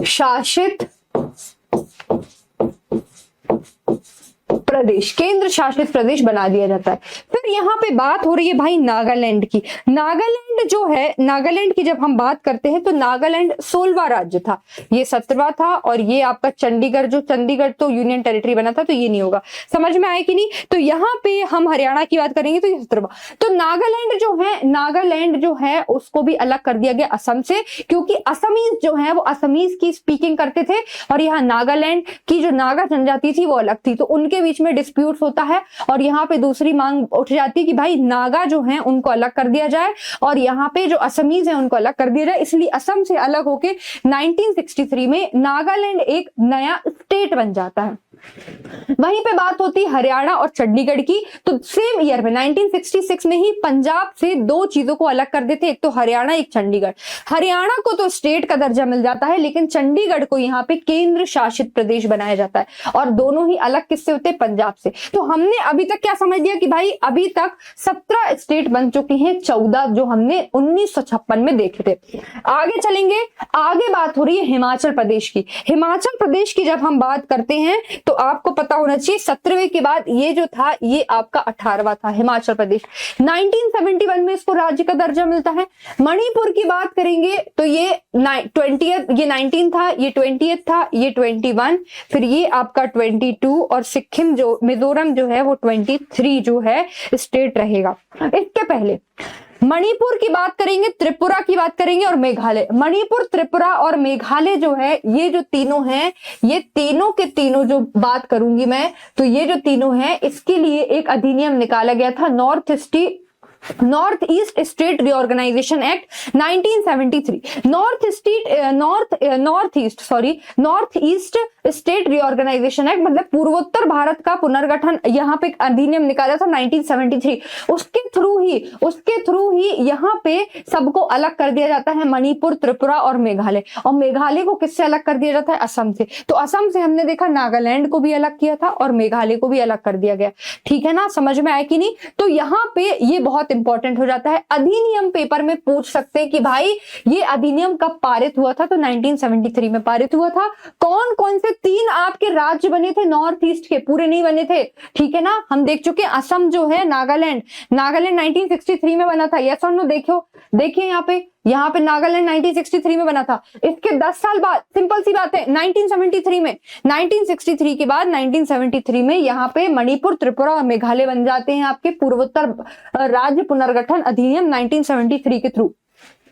शासित प्रदेश, केंद्र शासित प्रदेश बना दिया जाता है। फिर यहाँ पे बात हो रही है भाई नागालैंड की। नागालैंड जो है, नागालैंड की जब हम बात करते हैं तो नागालैंड 16वां राज्य था, ये 17वां था। और ये आपका चंडीगढ़ तो यूनियन टेरिटरी बना था तो ये नहीं होगा। समझ में आया कि नहीं? तो यहाँ पे हम हरियाणा की बात करेंगे तो ये 17वां। तो नागालैंड जो है उसको भी अलग कर दिया गया असम से, क्योंकि असमीज जो है वो असमीज की स्पीकिंग करते थे और यहाँ नागालैंड की जो नागा जनजाति थी वो अलग थी। तो उनके बीच में डिस्प्यूट होता है और यहाँ पे दूसरी मांग उठ जाती है कि भाई नागा जो हैं उनको अलग कर दिया जाए और यहाँ पे जो असमीज हैं उनको अलग कर दिया जाए। इसलिए असम से अलग होके 1963 में नागालैंड एक नया स्टेट बन जाता है। वहीं पे बात होती है हरियाणा और चंडीगढ़ की। तो सेम ईयर में 1966 में ही पंजाब से 2 चीजों को अलग कर देते, एक तो हरियाणा एक चंडीगढ़। हरियाणा को तो स्टेट का दर्जा मिल जाता है लेकिन चंडीगढ़ को यहाँ पे केंद्र शासित प्रदेश बनाया जाता है और दोनों ही अलग किससे होते हैं? पंजाब से। तो हमने अभी तक क्या समझ लिया कि भाई अभी तक 17 स्टेट बन चुकी हैं, 14 जो हमने 1956 में देखे थे। आगे चलेंगे, आगे बात हो रही है हिमाचल प्रदेश की। हिमाचल प्रदेश की जब हम बात करते हैं तो आपको पता होना चाहिए 17वें के बाद ये जो था ये आपका 18वां था हिमाचल प्रदेश। 1971 में इसको राज्य का दर्जा मिलता है। मणिपुर की बात करेंगे तो ये 19 था, ये 20 था, ये 21, फिर ये आपका 22 और सिक्किम जो मिजोरम जो है वो 23 जो है स्टेट रहेगा। इसके पहले मणिपुर की बात करेंगे, त्रिपुरा की बात करेंगे और मेघालय। मणिपुर, त्रिपुरा और मेघालय जो है ये जो तीनों हैं, ये तीनों के तीनों जो बात करूंगी मैं तो ये जो तीनों हैं इसके लिए एक अधिनियम निकाला गया था, north east state reorganisation act 1973। North east state reorganisation act मतलब पूर्वोत्तर भारत का पुनर्गठन, यहाँ पे अधिनियम निकाला था 1973। उसके थ्रू ही यहाँ पे सबको अलग कर दिया जाता है, मणिपुर, त्रिपुरा और मेघालय। और मेघालय को किससे अलग कर दिया जाता है? असम से। तो असम से हमने देखा नागालैंड को भी अलग किया था और मेघालय को भी अलग कर दिया गया। ठीक है ना? समझ में आया कि नहीं? तो यहाँ पे ये बहुत इंपॉर्टेंट हो जाता है। अधिनियम पेपर में पूछ सकते हैं कि भाई ये अधिनियम कब पारित हुआ था? तो 1973 में पारित हुआ था। कौन कौन से 3 आपके राज्य बने थे नॉर्थ ईस्ट के? पूरे नहीं बने थे, ठीक है ना? हम देख चुके हैं असम जो है, नागालैंड 1963 में बना था। यस और नो? देखिए यहाँ पे नागालैंड 1963 में बना था। इसके 10 साल बाद, सिंपल सी बात है, 1963 के बाद 1973 में यहाँ पे मणिपुर, त्रिपुरा और मेघालय बन जाते हैं आपके पूर्वोत्तर राज्य पुनर्गठन अधिनियम 1973 के थ्रू।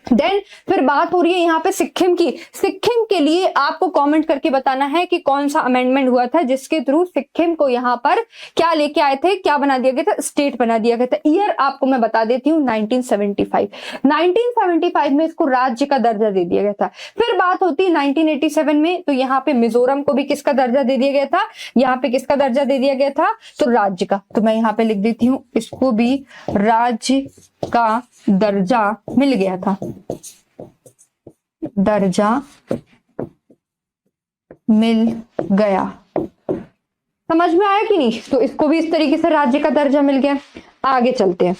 देन फिर बात हो रही है यहाँ पे सिक्किम की। सिक्किम के लिए आपको कमेंट करके बताना है कि कौन सा अमेंडमेंट हुआ था जिसके थ्रू सिक्किम को यहाँ पर क्या लेके आए थे, क्या बना दिया गया था, स्टेट बना दिया गया था। ईयर आपको मैं बता देती हूँ 1975। 1975 में इसको राज्य का दर्जा दे दिया गया था। फिर बात होती है 1987 में, तो यहाँ पे मिजोरम को भी किसका दर्जा दे दिया गया था, यहाँ पे किसका दर्जा दे दिया गया था, तो राज्य का। तो मैं यहाँ पे लिख देती हूँ इसको भी राज्य का दर्जा मिल गया था, दर्जा मिल गया। समझ में आया कि नहीं? तो इसको भी इस तरीके से राज्य का दर्जा मिल गया। आगे चलते हैं।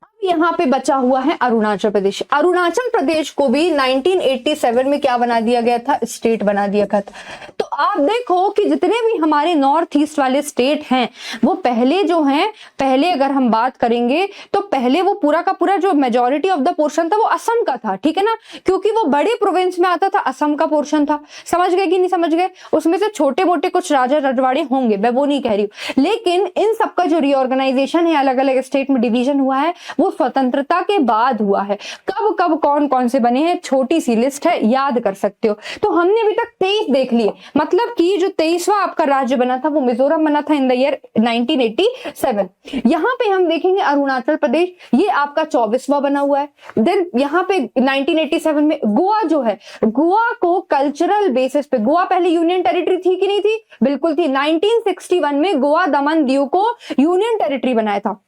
अब यहाँ पे बचा हुआ है अरुणाचल प्रदेश। अरुणाचल प्रदेश को भी 1987 में क्या बना दिया गया था, स्टेट बना दिया गया था। तो आप देखो कि जितने भी हमारे नॉर्थ ईस्ट वाले स्टेट हैं वो पहले जो हैं, पहले अगर हम बात करेंगे तो पहले वो पूरा का पूरा जो मेजॉरिटी ऑफ द पोर्शन था वो असम का था, ठीक है ना, क्योंकि वो बड़े प्रोविंस में आता था, असम का पोर्शन था। समझ गए कि नहीं समझ गए? उसमें से छोटे मोटे कुछ राजा रजवाड़े होंगे, मैं वो नहीं कह रही हूं, लेकिन इन सबका जो रीऑर्गेनाइजेशन है, अलग अलग स्टेट में डिवीजन हुआ है, वो स्वतंत्रता के बाद हुआ है। कब कब कौन कौन से बने हैं, छोटी सी लिस्ट है, याद कर सकते हो। तो हमने अभी तक 23 देख लिए, मतलब कि जो 23वां आपका राज्य बना था वो मिजोरम बना था इन द ईयर 1987। यहां पे हम देखेंगे अरुणाचल प्रदेश, ये आपका 24वां बना हुआ है। देन यहाँ पे 1987 में गोवा जो है, गोवा को कल्चरल बेसिस पे, गोवा पहले यूनियन टेरिटरी थी कि नहीं थी? बिल्कुल थी। 1961 में गोवा दमन दीव को यूनियन टेरिटरी बनाया था,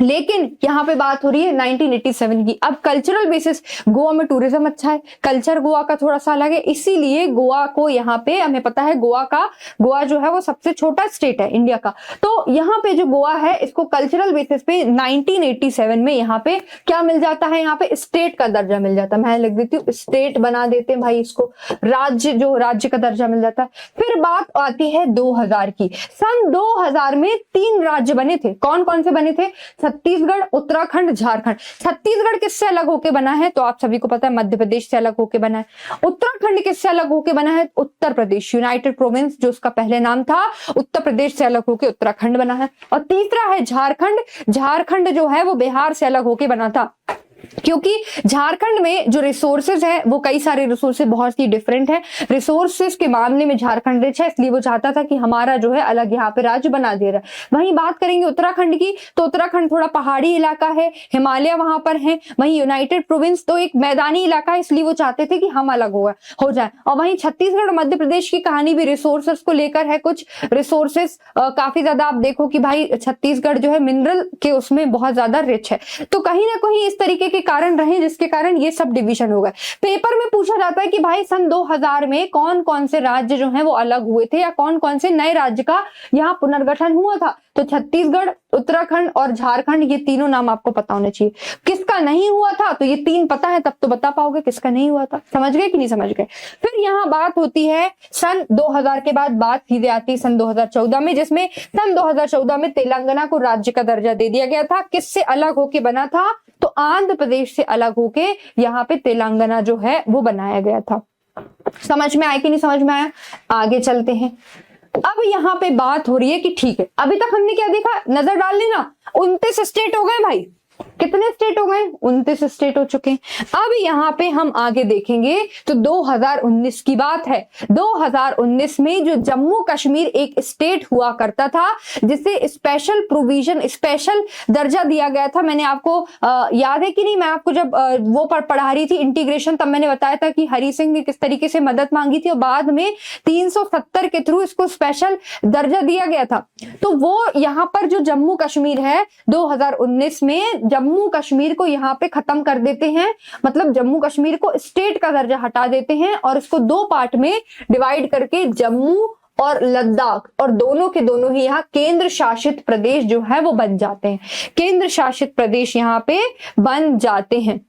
लेकिन यहां पे बात हो रही है 1987 की। अब कल्चरल बेसिस, गोवा में टूरिज्म अच्छा है, कल्चर गोवा का थोड़ा सा अलग है, इसीलिए गोवा को यहाँ पे, हमें पता है गोवा जो है वो सबसे छोटा स्टेट है इंडिया का, तो यहाँ पे जो गोवा है इसको कल्चरल बेसिस पे 1987 में यहाँ पे क्या मिल जाता है, यहाँ पे स्टेट का दर्जा मिल जाता है। मैं लिख देती हूँ स्टेट बना देते हैं भाई इसको, राज्य का दर्जा मिल जाता है। फिर बात आती है 2000 की। सन 2000 में 3 राज्य बने थे। कौन कौन से बने थे? छत्तीसगढ़, उत्तराखंड, झारखंड। छत्तीसगढ़ किससे अलग होके बना है? तो आप सभी को पता है मध्य प्रदेश से अलग होके बना है। उत्तराखंड किससे अलग होके बना है? उत्तर प्रदेश, यूनाइटेड प्रोविंस जो उसका पहले नाम था, उत्तर प्रदेश से अलग होके उत्तराखंड बना है। और तीसरा है झारखंड। झारखंड जो है वो बिहार से अलग होके बना था, क्योंकि झारखंड में जो रिसोर्सेज है वो कई सारे रिसोर्सेज बहुत ही डिफरेंट है। रिसोर्सेज के मामले में झारखंड रिच है, इसलिए वो चाहता था कि हमारा जो है अलग यहाँ पे राज्य बना दे रहा है। वहीं बात करेंगे उत्तराखंड की, तो उत्तराखंड थोड़ा पहाड़ी इलाका है, हिमालय वहां पर है। वहीं यूनाइटेड प्रोविंस तो एक मैदानी इलाका है, इसलिए वो चाहते थे कि हम अलग हो जाए। और वहीं छत्तीसगढ़ और मध्य प्रदेश की कहानी भी रिसोर्सेज को लेकर है। कुछ रिसोर्सेज काफी ज्यादा, आप देखो कि भाई छत्तीसगढ़ जो है मिनरल के उसमें बहुत ज्यादा रिच है। तो कहीं ना कहीं इस तरीके के कारण रहे जिसके कारण ये सब डिवीजन हो गए। पेपर में पूछा जाता है कि भाई सन 2000 में कौन कौन से राज्य जो हैं वो अलग हुए थे, या कौन कौन से नए राज्य का यहाँ पुनर्गठन हुआ था। तो छत्तीसगढ़, उत्तराखंड और झारखंड, ये तीनों नाम आपको पता होने चाहिए। किसका नहीं हुआ था? तो ये 3 पता है, तब तो बता पाओगे किसका नहीं हुआ था। समझ गए कि नहीं समझ गए? फिर यहाँ बात होती है सन 2000 के बाद बात सीधे आती है सन 2014 में, जिसमें सन 2014 में तेलंगाना को राज्य का दर्जा दे दिया गया था। किससे अलग होके बना था? तो आंध्र प्रदेश से अलग होके यहाँ पे तेलंगाना जो है वो बनाया गया था। समझ में आया कि नहीं समझ में आया? आगे चलते हैं। अब यहाँ पे बात हो रही है कि ठीक है, अभी तक हमने क्या देखा, नजर डाल लेना, 29 स्टेट हो गए भाई। कितने स्टेट हो गए? 29 स्टेट हो चुके हैं। अब यहाँ पे हम आगे देखेंगे तो 2019 की बात है। 2019 में जो जम्मू कश्मीर एक स्टेट हुआ करता था, जिसे स्पेशल प्रोविजन, स्पेशल दर्जा दिया गया था। मैंने आपको याद है कि नहीं, मैं आपको जब वो पढ़ा रही थी इंटीग्रेशन, तब मैंने बताया था कि हरि सिंह ने किस तरीके से मदद मांगी थी और बाद में 370 के थ्रू इसको स्पेशल दर्जा दिया गया था। तो वो यहाँ पर जो जम्मू कश्मीर है 2019 में जम्मू कश्मीर को यहाँ पे खत्म कर देते हैं, मतलब जम्मू कश्मीर को स्टेट का दर्जा हटा देते हैं और इसको 2 पार्ट में डिवाइड करके जम्मू और लद्दाख, और दोनों के दोनों ही यहाँ केंद्र शासित प्रदेश जो है वो बन जाते हैं। केंद्र शासित प्रदेश यहाँ पे बन जाते हैं।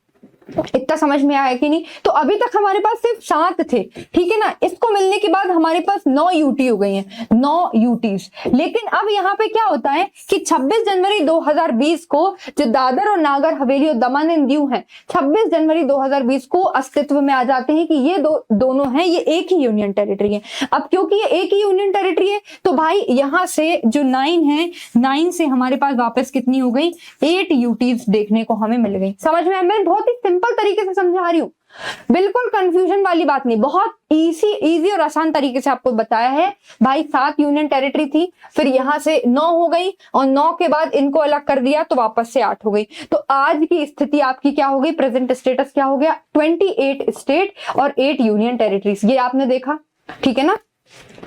इतना समझ में आया कि नहीं? तो अभी तक हमारे पास सिर्फ 7 थे, ठीक है ना। इसको मिलने के बाद हमारे पास 9 यूटी हो गई हैं, 9 यूटीज। लेकिन अब यहाँ पे क्या होता है कि 26 जनवरी 2020 को जो दादर और नागर हवेली और दमन एंड दीव है, 26 जनवरी 2020 को अस्तित्व में आ जाते हैं कि ये दोनों हैं, ये एक ही यूनियन टेरिटरी है। अब क्योंकि ये एक ही यूनियन टेरिटरी है तो भाई यहां से जो 9 है, 9 से हमारे पास वापस कितनी हो गई, 8 यूटीज देखने को हमें मिल गई। समझ में? मैं बहुत ही सिंपल तरीके से समझा रही हूँ, बिल्कुल कंफ्यूजन वाली बात नहीं, बहुत इजी और आसान तरीके से आपको बताया है। भाई 7 यूनियन टेरिटरी थी, फिर यहां से 9 हो गई और 9 के बाद इनको अलग कर दिया तो वापस से 8 हो गई। तो आज की स्थिति आपकी क्या हो गई, प्रेजेंट स्टेटस क्या हो गया, 28 स्टेट और 8 यूनियन टेरिटरीज। ये आपने देखा, ठीक है ना,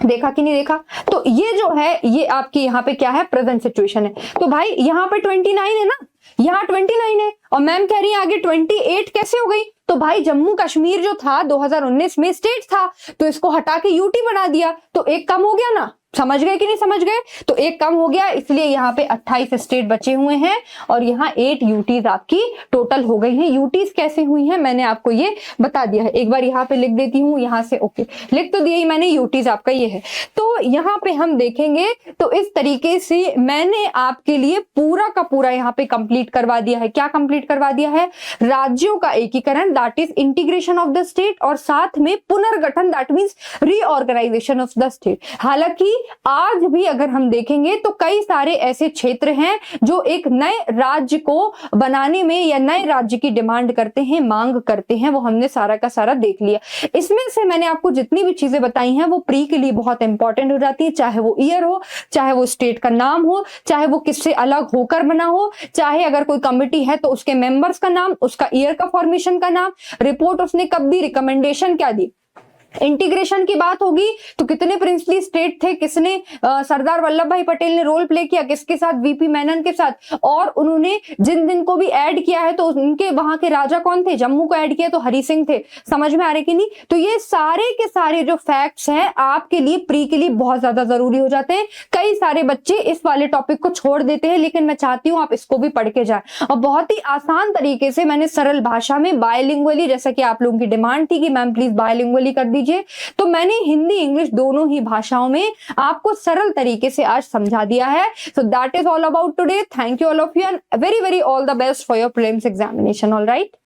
देखा कि नहीं देखा? तो ये जो है ये आपकी यहाँ पे क्या है, प्रेजेंट सिचुएशन है। तो भाई यहाँ पे 29 है ना, यहाँ 29 है और मैम कह रही है आगे 28 कैसे हो गई? तो भाई जम्मू कश्मीर जो था 2019 में स्टेट था तो इसको हटा के यूटी बना दिया तो एक कम हो गया ना। समझ गए कि नहीं समझ गए? तो एक कम हो गया, इसलिए यहाँ पे 28 स्टेट बचे हुए हैं और यहाँ 8 यूटीज आपकी टोटल हो गई हैं। यूटीज कैसे हुई हैं मैंने आपको ये बता दिया है, एक बार यहाँ पे लिख देती हूँ, यहाँ से ओके लिख तो दिया ही मैंने, यूटीज आपका ये है। तो यहाँ पे हम देखेंगे तो इस तरीके से मैंने आपके लिए पूरा का पूरा यहाँ पे कंप्लीट करवा दिया है। क्या कंप्लीट करवा दिया है? राज्यों का एकीकरण, that is integration of the state, और साथ में पुनर्गठन, that means reorganisation of the state. हालांकि आज भी अगर हम देखेंगे तो कई सारे ऐसे क्षेत्र हैं जो एक नए राज्य को बनाने में या नए राज्य की डिमांड करते हैं, मांग करते हैं, वो हमने सारा का सारा देख लिया। इसमें से मैंने आपको जितनी भी चीजें बताई हैं वो प्री के लिए बहुत इंपॉर्टेंट हो जाती है, चाहे वो ईयर हो, चाहे वो स्टेट का नाम हो, चाहे वो किससे अलग होकर बना हो, चाहे अगर कोई कमिटी है तो उसके मेंबर्स का नाम, उसका ईयर का फॉर्मेशन का नाम, रिपोर्ट उसने कब दी, रिकमेंडेशन क्या दी। इंटीग्रेशन की बात होगी तो कितने प्रिंसली स्टेट थे, किसने सरदार वल्लभ भाई पटेल ने रोल प्ले किया, किसके साथ, वीपी मेनन के साथ, और उन्होंने जिन दिन को भी ऐड किया है तो उनके वहां के राजा कौन थे, जम्मू को ऐड किया तो हरि सिंह थे। समझ में आ रहे कि नहीं? तो ये सारे के सारे जो फैक्ट्स हैं आपके लिए प्री के लिए बहुत ज्यादा जरूरी हो जाते हैं। कई सारे बच्चे इस वाले टॉपिक को छोड़ देते हैं, लेकिन मैं चाहती हूं आप इसको भी पढ़ के जाए और बहुत ही आसान तरीके से मैंने सरल भाषा में बायलिंगुअली, जैसा कि आप लोगों की डिमांड थी कि मैम प्लीज बायलिंगुअली कर दीजिए, तो मैंने हिंदी इंग्लिश दोनों ही भाषाओं में आपको सरल तरीके से आज समझा दिया है। So that is all about today. Thank you all of you and very very all the best for your prelims examination. All right.